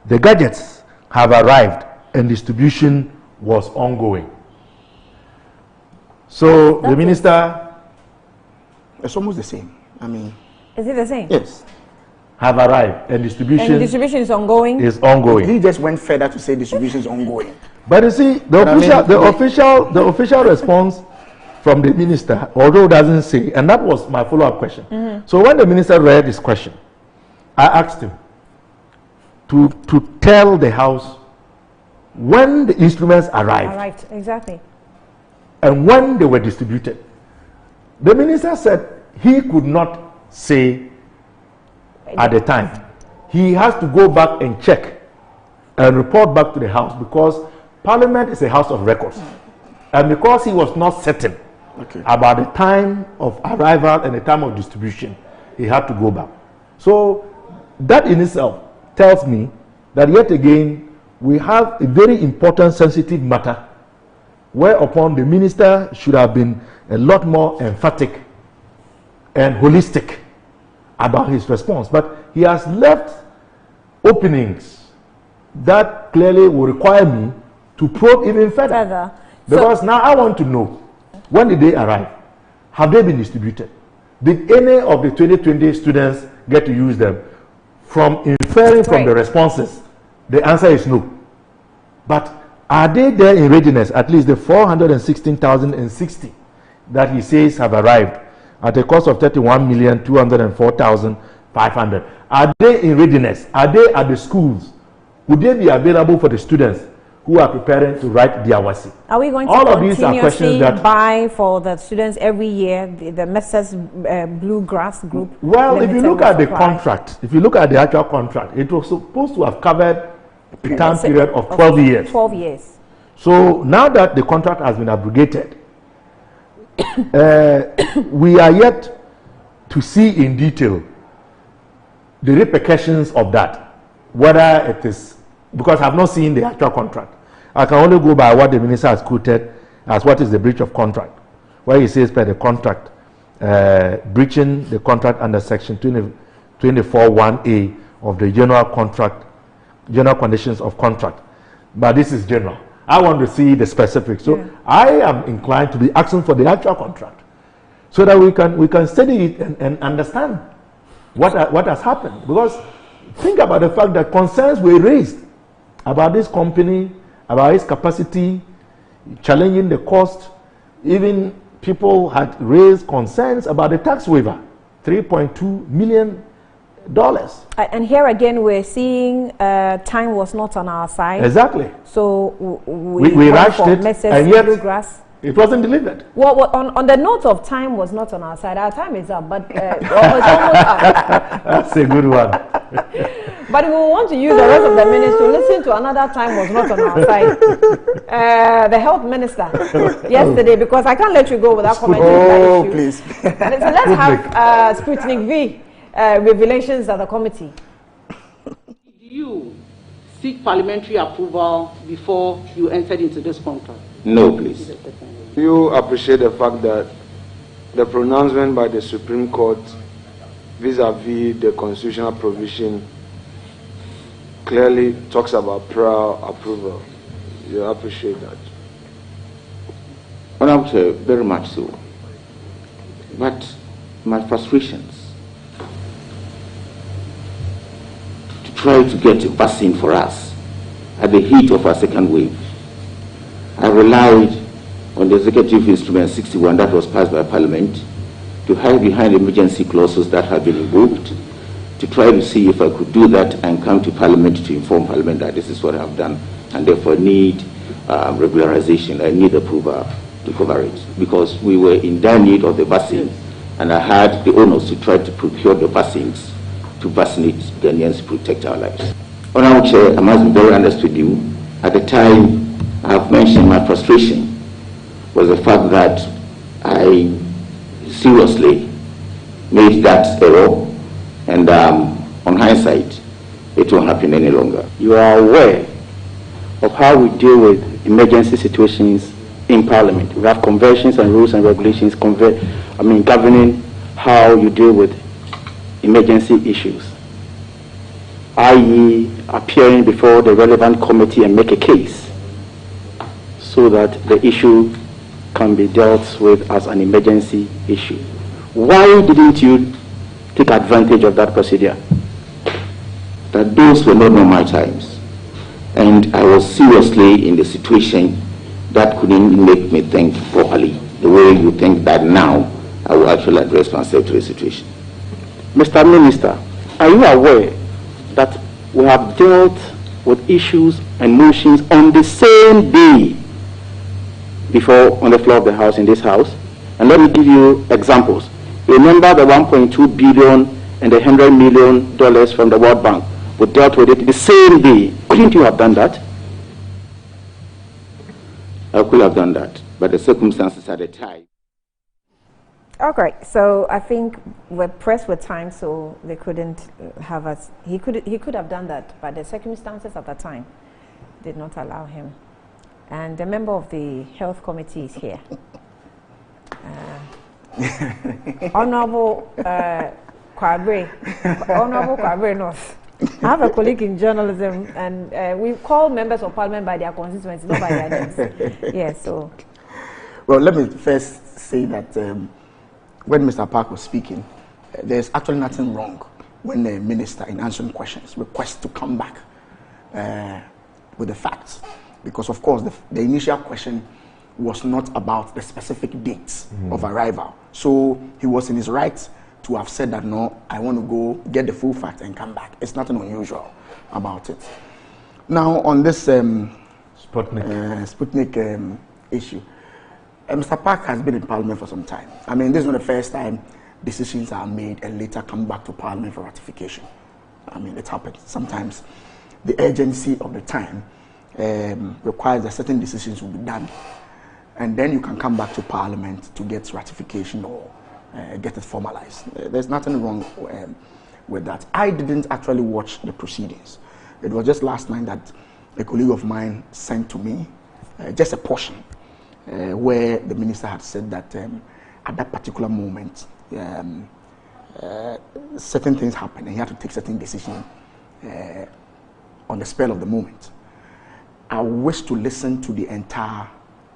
the gadgets have arrived and distribution was ongoing. So the minister... It's almost the same. I mean... Is it the same? Yes. Have arrived and distribution is ongoing? Is ongoing. He just went further to say distribution is ongoing. But you see, the official response from the minister, although it doesn't say, and that was my follow-up question. So when the minister read his question, I asked him to tell the House when the instruments arrived. Exactly. And when they were distributed. The minister said he could not say at the time. He has to go back and check and report back to the House, because Parliament is a house of records. And because he was not certain about the time of arrival and the time of distribution, he had to go back. So that in itself tells me that yet again we have a very important sensitive matter whereupon the minister should have been a lot more emphatic and holistic about his response. But he has left openings that clearly will require me to probe even further. Because now I want to know, when did they arrive? Have they been distributed? Did any of the 2020 students get to use them? From inferring from the responses, the answer is no. But are they there in readiness? At least the 416,060 that he says have arrived at a cost of 31,204,500. Are they in readiness? Are they at the schools? Would they be available for the students who are preparing to write the awasi? Are we going to continuously buy for the students every year, the Messrs. Bluegrass Group? Well, if you look at the contract, if you look at the actual contract, it was supposed to have covered a time period of 12 years. 12 years. So now that the contract has been abrogated, we are yet to see in detail the repercussions of that, whether it is, because I have not seen the actual contract. I can only go by what the minister has quoted as what is the breach of contract, where he says per the contract, breaching the contract under section 24(1)(a) of the general conditions of contract. But this is general. I want to see the specifics. So I am inclined to be asking for the actual contract, so that we can study it and understand what has happened. Because think about the fact that concerns were raised about this company, about its capacity, challenging the cost. Even people had raised concerns about the tax waiver, $3.2 million. And here again, we're seeing time was not on our side. Exactly. So we rushed it, and yet it wasn't delivered. Well, on the note of time was not on our side. Our time is up, but it's almost up. That's a good one. But we want to use the rest of the minutes to listen to another time was not on our side. The health minister yesterday, because I can't let you go without commenting on that issue. Please. So let's have Sputnik V revelations at the committee. You seek parliamentary approval before you entered into this contract? No, please. Do you appreciate the fact that the pronouncement by the Supreme Court vis-a-vis the constitutional provision clearly talks about prior approval? You appreciate that? Well, I would say very much so. But my frustrations to try to get a vaccine for us at the heat of our second wave, I relied on the Executive Instrument 61 that was passed by Parliament to hide behind emergency clauses that have been invoked, to try to see if I could do that and come to Parliament to inform Parliament that this is what I have done and therefore need regularization. I need approval to cover it because we were in dire need of the vaccine and I had the onus to try to procure the vaccines to vaccinate Ghanaians to protect our lives. Honorable Chair, I must be very honest with you. At the time I have mentioned my frustration was the fact that I seriously made that error and on hindsight it won't happen any longer. You are aware of how we deal with emergency situations in Parliament. We have conventions and rules and regulations governing how you deal with emergency issues, i.e. appearing before the relevant committee and make a case so that the issue can be dealt with as an emergency issue. Why didn't you take advantage of that procedure? That those were not normal times. And I was seriously in the situation that couldn't make me think properly, the way you think that now I will actually address myself to the situation. Mr. Minister, are you aware that we have dealt with issues and motions on the same day before on the floor of the House in this House? And let me give you examples. You remember the 1.2 billion and the $100 million from the World Bank? We dealt with it the same day. Couldn't you have done that? I could have done that, but the circumstances at the time. Okay, so I think we're pressed with time, so they couldn't have us. He could have done that, but the circumstances at the time did not allow him. And the member of the Health Committee is here. Honorable Kwabre North. I have a colleague in journalism, and we call members of Parliament by their constituency, not by their names. Yes, so. Well, let me first say that when Mr. Park was speaking, there's actually nothing wrong when the minister, in answering questions, requests to come back with the facts. Because, of course, the initial question was not about the specific dates of arrival. So he was in his right to have said that, no, I want to go get the full fact and come back. It's nothing unusual about it. Now, on this Sputnik issue, Mr. Park has been in Parliament for some time. I mean, this is not the first time decisions are made and later come back to Parliament for ratification. I mean, it happens. Sometimes the urgency of the time requires that certain decisions will be done, and then you can come back to Parliament to get ratification or get it formalized. There's nothing wrong with that. I didn't actually watch the proceedings. It was just last night that a colleague of mine sent to me just a portion where the minister had said that at that particular moment certain things happened and he had to take certain decisions on the spell of the moment. I wish to listen to the entire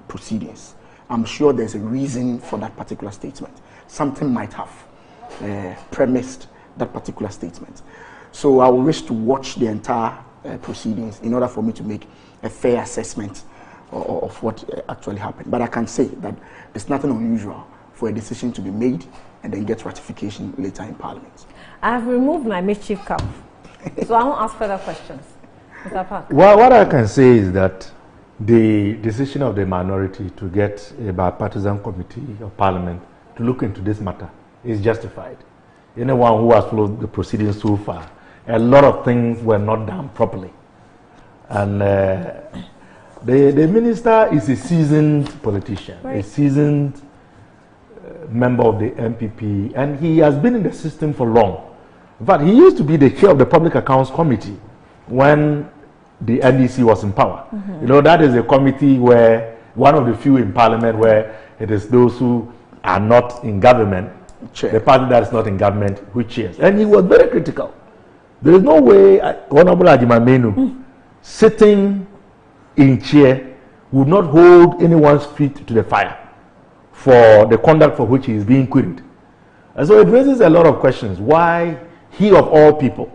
proceedings. I'm sure there's a reason for that particular statement. Something might have premised that particular statement. So I wish to watch the entire proceedings in order for me to make a fair assessment of what actually happened. But I can say that it's nothing unusual for a decision to be made and then get ratification later in Parliament. I've removed my mischief cap, so I won't ask further questions. Mr. Park. Well, what I can say is that the decision of the minority to get a bipartisan committee of Parliament to look into this matter is justified. Anyone who has followed the proceedings so far, a lot of things were not done properly. And the minister is a seasoned politician, right, a seasoned member of the MPP, and he has been in the system for long. In fact, he used to be the chair of the Public Accounts Committee when the NDC was in power. You know, that is a committee where, one of the few in Parliament where it is those who are not in government, the party that is not in government, who chairs. And he was very critical. There is no way Honorable Ajimamenu, sitting in chair, would not hold anyone's feet to the fire for the conduct for which he is being queried. And so it raises a lot of questions. Why he, of all people,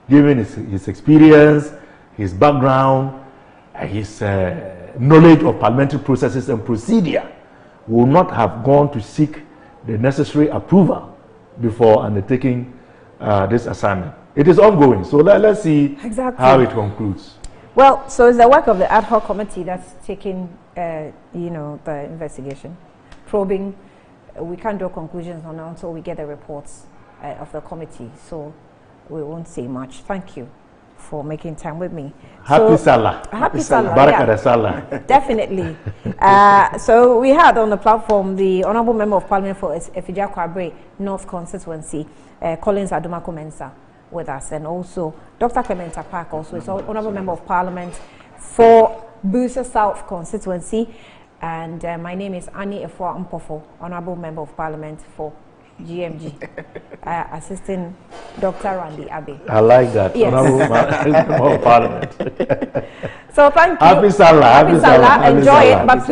given his experience, his background, his knowledge of parliamentary processes and procedure, will not have gone to seek the necessary approval before undertaking this assignment. It is ongoing, so let's see how it concludes. Well, so it's the work of the ad hoc committee that's taking, you know, the investigation, probing. We can't draw conclusions on until we get the reports of the committee, so we won't say much. Thank you for making time with me. Happy Salah. Happy Salah. Barakah Salah. Definitely. So we had on the platform the Honourable Member of Parliament for Efija Kwabre North Constituency, Collins Adumako Mensah, with us, and also Dr. Clementa Park, also is Honourable Member of Parliament for Busa South Constituency, and my name is Annie Efua Mpofo, Honourable Member of Parliament for GMG, assisting Dr. Randy Abbey. I like that. Yes. Member of Parliament. So thank you. Happy Salah. Happy Salah. Enjoy it, but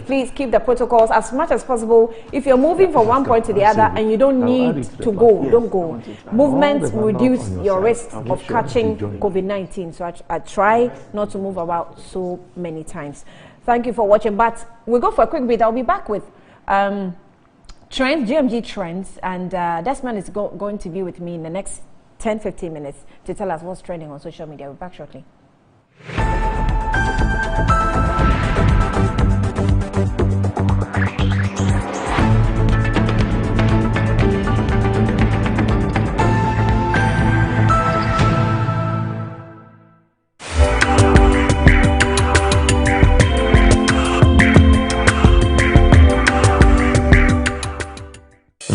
please keep the protocols as much as possible. If you're moving from one point to the other and you don't need to go, don't go. Movement will reduce your risk of catching COVID-19. So I try not to move about so many times. Thank you for watching. But we'll go for a quick break. I'll be back with trends, GMG trends, and Desmond is going to be with me in the next 10-15 minutes to tell us what's trending on social media. We'll be back shortly.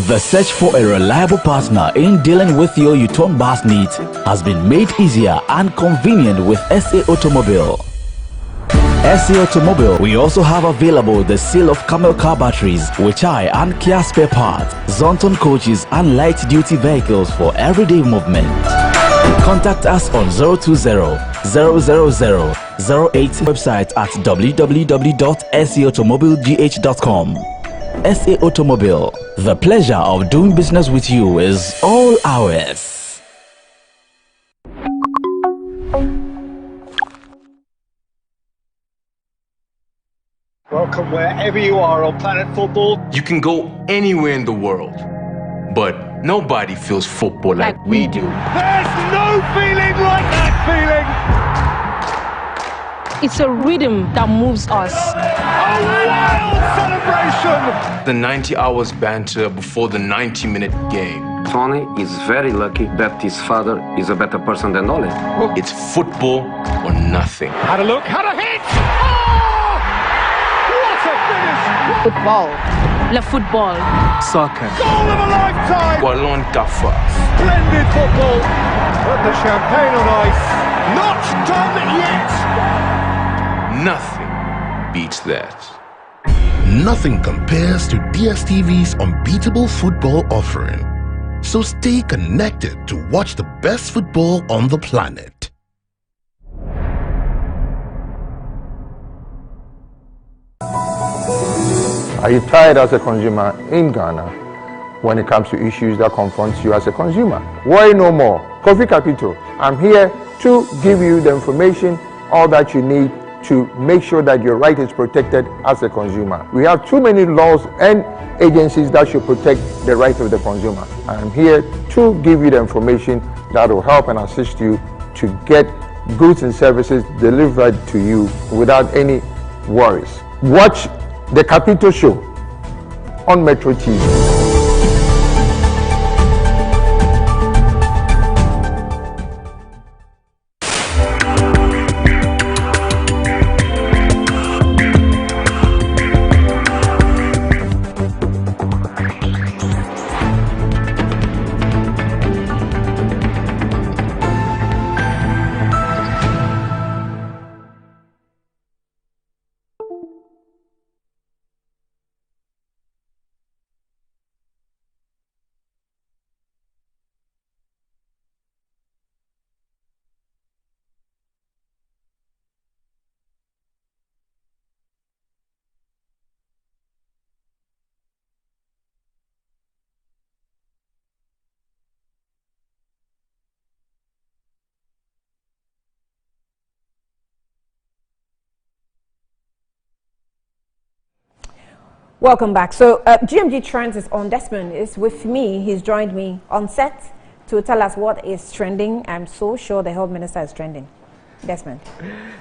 The search for a reliable partner in dealing with your U-turn bus needs has been made easier and convenient with SA Automobile. SA Automobile, we also have available the sale of Camel car batteries, Weichai and Kia spare parts, Zonton coaches and light duty vehicles for everyday movement. Contact us on 020-000-08 website at www.saautomobilegh.com. SA Automobile, the pleasure of doing business with you is all ours. Welcome wherever you are on Planet Football. You can go anywhere in the world, but nobody feels football like we do. There's no feeling like that feeling. It's a rhythm that moves us. A wild celebration. The 90 hours banter before the 90-minute game. Tony is very lucky that his father is a better person than Ole. It's football or nothing. Had a look, had a hit! Oh! What a finish! Football. Le football. Soccer. Goal of a lifetime! Wallon Kafa. Splendid football. Put the champagne on ice. Not done yet! Nothing beats that. Nothing compares to DSTV's unbeatable football offering. So stay connected to watch the best football on the planet. Are you tired as a consumer in Ghana when it comes to issues that confront you as a consumer? Worry no more. Kofi Capito, I'm here to give you the information, all that you need to make sure that your right is protected as a consumer. We have too many laws and agencies that should protect the right of the consumer. I'm here to give you the information that will help and assist you to get goods and services delivered to you without any worries. Watch the Capito Show on Metro TV. Welcome back. So GMG Trends is on. Desmond is with me. He's joined me on set to tell us what is trending. I'm so sure the health minister is trending. Desmond.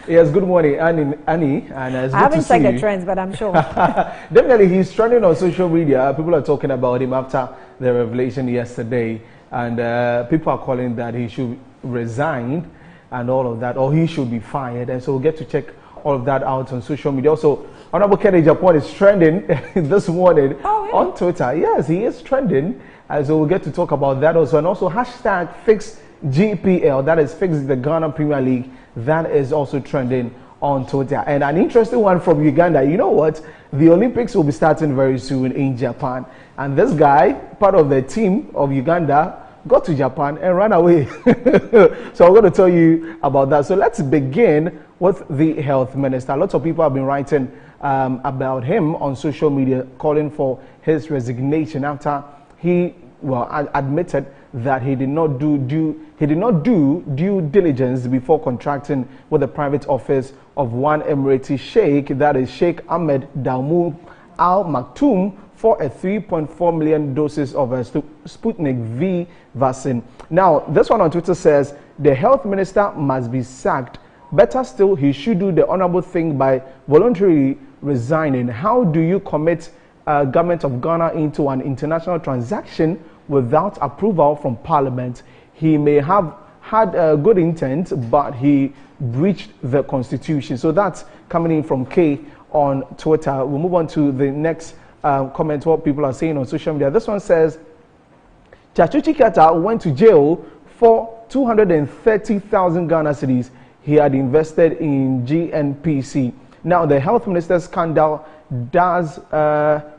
Yes, good morning, Annie. And it's I haven't checked the trends, but I'm sure. Definitely, he's trending on social media. People are talking about him after the revelation yesterday. And people are calling that he should resign and all of that, or he should be fired. And so we'll get to check all of that out on social media. Also, Honorable Kennedy Japan is trending this morning on Twitter. Yes, he is trending. So we'll get to talk about that also. And also hashtag fix GPL, that is fix the Ghana Premier League. That is also trending on Twitter. And an interesting one from Uganda. You know what? The Olympics will be starting very soon in Japan. And this guy, part of the team of Uganda, got to Japan and ran away. So I'm going to tell you about that. So let's begin with the health minister. Lots of people have been writing about him on social media, calling for his resignation after he admitted that he did not do due diligence before contracting with the private office of one Emirati sheikh, that is Sheikh Ahmed Dalmouk Al Maktoum, for a 3.4 million doses of a Sputnik V vaccine. Now, this one on Twitter says the health minister must be sacked. Better still, he should do the honorable thing by voluntarily resigning. How do you commit government of Ghana into an international transaction without approval from Parliament? He may have had a good intent, but he breached the Constitution. So that's coming in from K on Twitter. We'll move on to the next comment, what people are saying on social media. This one says, Chachuchi Kata went to jail for 230,000 Ghana cedis he had invested in GNPC. Now, the health minister's scandal does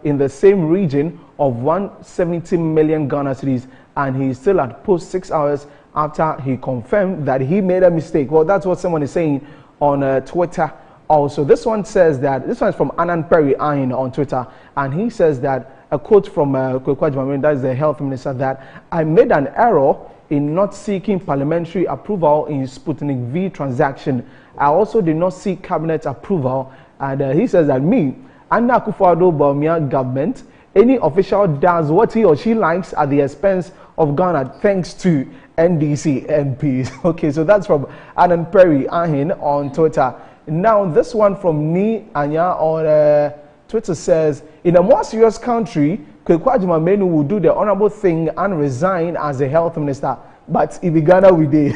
in the same region of 170 million Ghana cedis, and he still at post 6 hours after he confirmed that he made a mistake. Well, that's what someone is saying on Twitter. Also, this one says that, this one is from Anand Perry Ayin on Twitter, and he says that, a quote from Kwekwa Jumamine, that is the health minister, that I made an error in not seeking parliamentary approval in Sputnik V transaction. I also did not seek cabinet approval, and he says that me, under Akufo-Addo Bawumia government, any official does what he or she likes at the expense of Ghana thanks to NDC MPs. Okay, so that's from Anand Perry Ahin on Twitter. Now, this one from Ni Anya on Twitter says, in a more serious country, Kwekwa Jumamine will do the honorable thing and resign as the health minister. But in Ghana, we did.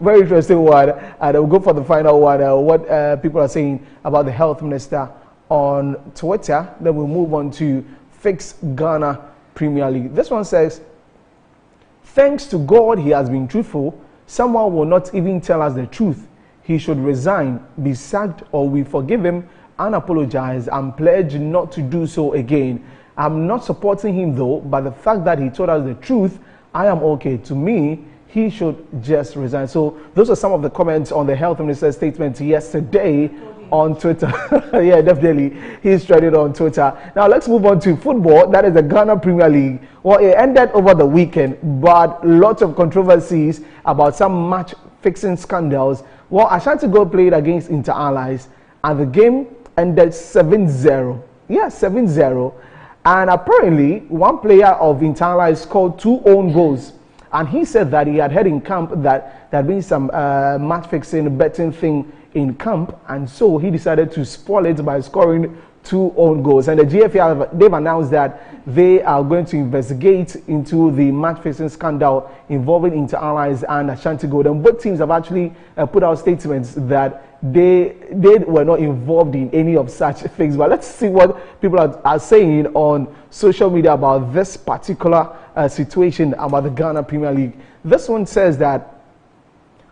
Very interesting one. And we'll go for the final one, what people are saying about the health minister on Twitter. Then we'll move on to Fix Ghana Premier League. This one says, thanks to God, he has been truthful. Someone will not even tell us the truth. He should resign, be sacked, or we forgive him and apologize and pledge not to do so again. I'm not supporting him though, but the fact that he told us the truth, I am okay. To me, he should just resign. So those are some of the comments on the health minister's statement yesterday on Twitter. Yeah, definitely. He's trending on Twitter. Now let's move on to football. That is the Ghana Premier League. Well, it ended over the weekend, but lots of controversies about some match fixing scandals. Well, Ashanti Gold played against Inter Allies, and the game ended 7-0. Yeah, 7-0. And apparently, one player of Inter Allies scored 2 own goals. And he said that he had heard in camp that there had been some match fixing, betting thing in camp. And so he decided to spoil it by scoring 2 own goals. And the GFA, they've announced that they are going to investigate into the match fixing scandal involving Inter Allies and Ashanti Gold. And both teams have actually put out statements that they were not involved in any of such things. But let's see what people are saying on social media about this particular situation about the Ghana Premier League. This one says that,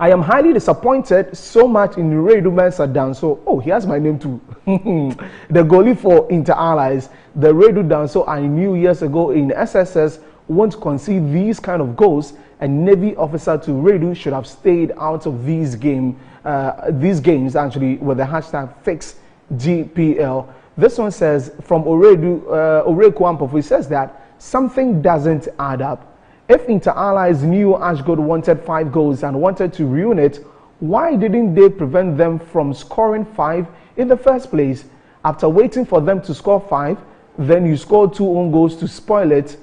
I am highly disappointed so much in Redu Mensah Danso. Oh, he has my name too. The goalie for Inter Allies, the Redu Danso I knew years ago in SSS won't concede these kind of goals. A Navy officer to Redu should have stayed out of these games actually with the hashtag FixGPL. This one says from Oredu Kwampofu, he says that something doesn't add up. If Inter Allies knew Ashgold wanted 5 goals and wanted to ruin it, why didn't they prevent them from scoring 5 in the first place? After waiting for them to score 5, then you score 2 own goals to spoil it.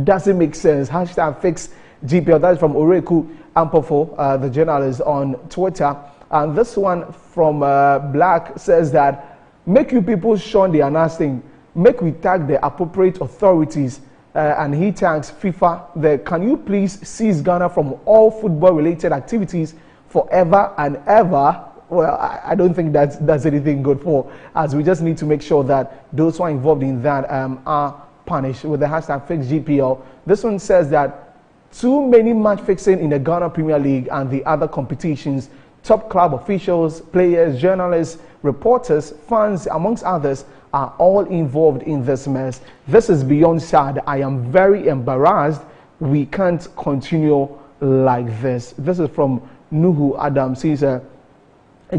Doesn't make sense. Hashtag fix GPL. That is from Oreku Ampofo, the journalist on Twitter. And this one from Black says that, make you people shun the announcing, make we tag the appropriate authorities, and he tags FIFA. Can you please seize Ghana from all football-related activities forever and ever? Well, I don't think that's anything good for us. We just need to make sure that those who are involved in that are punished with the hashtag FixGPL. This one says that too many match fixing in the Ghana Premier League and the other competitions. Top club officials, players, journalists, reporters, fans, amongst others, are all involved in this mess. This is beyond sad. I am very embarrassed. We can't continue like this. This is from Nuhu Adams. He's a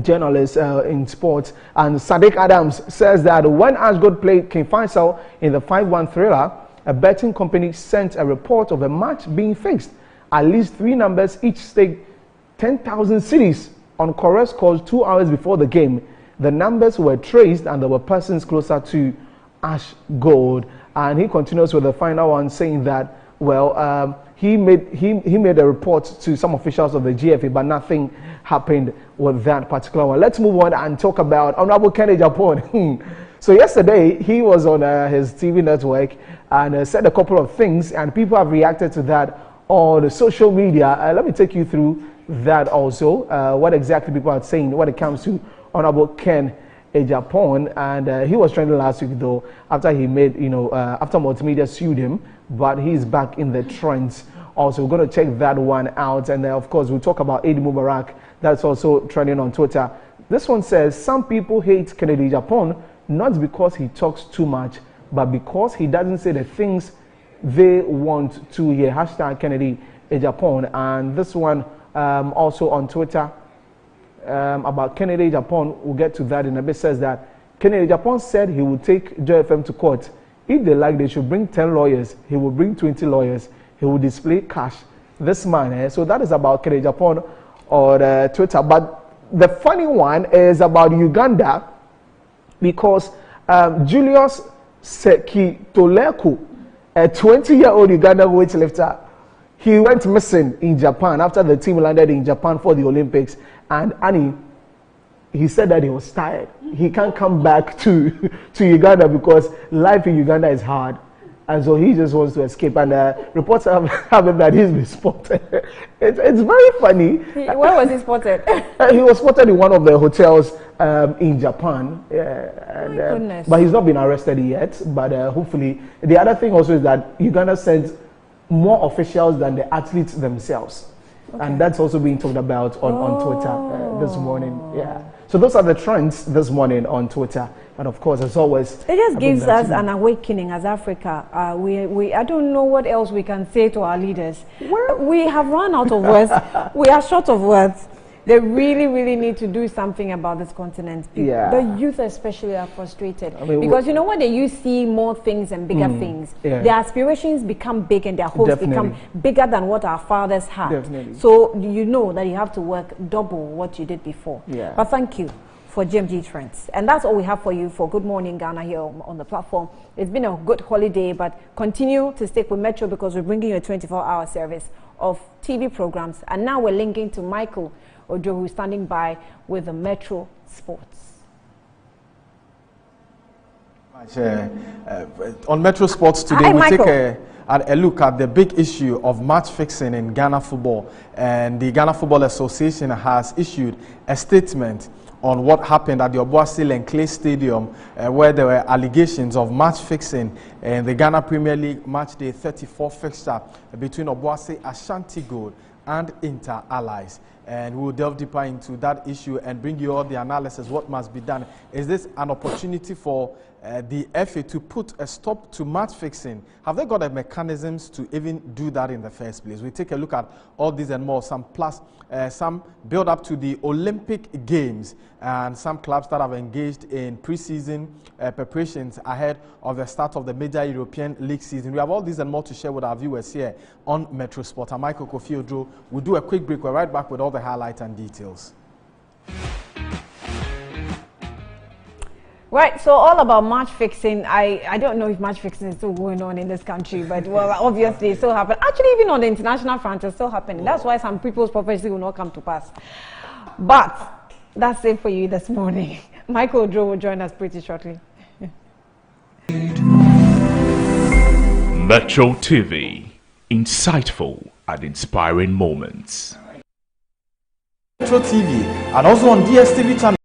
journalist in sports. And Sadiq Adams says that when Ashgood played King Faisal in the 5-1 thriller, a betting company sent a report of a match being fixed. At least 3 numbers each staked 10,000 cedis on correct scores 2 hours before the game. The numbers were traced and there were persons closer to Ashgood. And he continues with the final one saying that, well, he made a report to some officials of the GFA, but nothing happened with that particular one. Let's move on and talk about Honorable Kenny Japan. So yesterday, he was on his TV network and said a couple of things, and people have reacted to that on social media. Let me take you through that also, what exactly people are saying when it comes to Honorable Ken Japan. And he was trending last week, though, after he made, after Multimedia sued him, but he's back in the trends. Also, we're going to check that one out. And of course, we'll talk about Eddie Mubarak. That's also trending on Twitter. This one says, some people hate Kennedy Japan, not because he talks too much, but because he doesn't say the things they want to hear. Hashtag Kennedy Japan. And this one also on Twitter about Kennedy Japan, we'll get to that in a bit, says that Kennedy Japan said he would take Joy FM to court. If they like, they should bring 10 lawyers. He will bring 20 lawyers. He will display cash. This man, so that is about Kennedy Japan on Twitter. But the funny one is about Uganda, because Julius Sekitoleku, a 20-year-old Ugandan weightlifter, he went missing in Japan after the team landed in Japan for the Olympics. And Annie, he said that he was tired. He can't come back to Uganda because life in Uganda is hard. And so he just wants to escape. And reports have him that he's been spotted. It's very funny. Where was he spotted? He was spotted in one of the hotels in Japan. Goodness. But he's not been arrested yet. But hopefully. The other thing also is that Uganda sends more officials than the athletes themselves. Okay. And that's also being talked about on Twitter this morning. Yeah. So those are the trends this morning on Twitter. And of course, as always, it just gives us an awakening as Africa. I don't know what else we can say to our leaders. We have run out of words. We are short of words. They really, really need to do something about this continent. Yeah. The youth especially are frustrated. Because you know when you see more things and bigger things, their aspirations become big and their hopes become bigger than what our fathers had. Definitely. So you know that you have to work double what you did before. Yeah. But thank you for GMG Trends. And that's all we have for you for Good Morning Ghana here on the platform. It's been a good holiday, but continue to stick with Metro because we're bringing you a 24-hour service of TV programs. And now we're linking to Michael Ojo, who's standing by with the Metro Sports. On Metro Sports today, we take a look at the big issue of match fixing in Ghana football. And the Ghana Football Association has issued a statement on what happened at the Obuasi Lenkley Stadium, where there were allegations of match fixing in the Ghana Premier League match day 34 fixture between Obuasi Ashanti Gold and Inter Allies. And we'll delve deeper into that issue and bring you all the analysis, what must be done. Is this an opportunity for the FA to put a stop to match fixing? Have they got the mechanisms to even do that in the first place? We take a look at all these and more, some build up to the Olympic Games and some clubs that have engaged in pre-season preparations ahead of the start of the major European League season. We have all these and more to share with our viewers here on Metro Sport. I'm Michael Kofi Odro. We'll do a quick break. We're right back with all the highlights and details. Right, so all about match fixing. I don't know if match fixing is still going on in this country, but well, obviously it still happens. Actually, even on the international front, it's still happening. That's why some people's prophecy will not come to pass. But that's it for you this morning. Michael Joe will join us pretty shortly. Metro TV, insightful and inspiring moments. Metro TV and also on DSTV channel.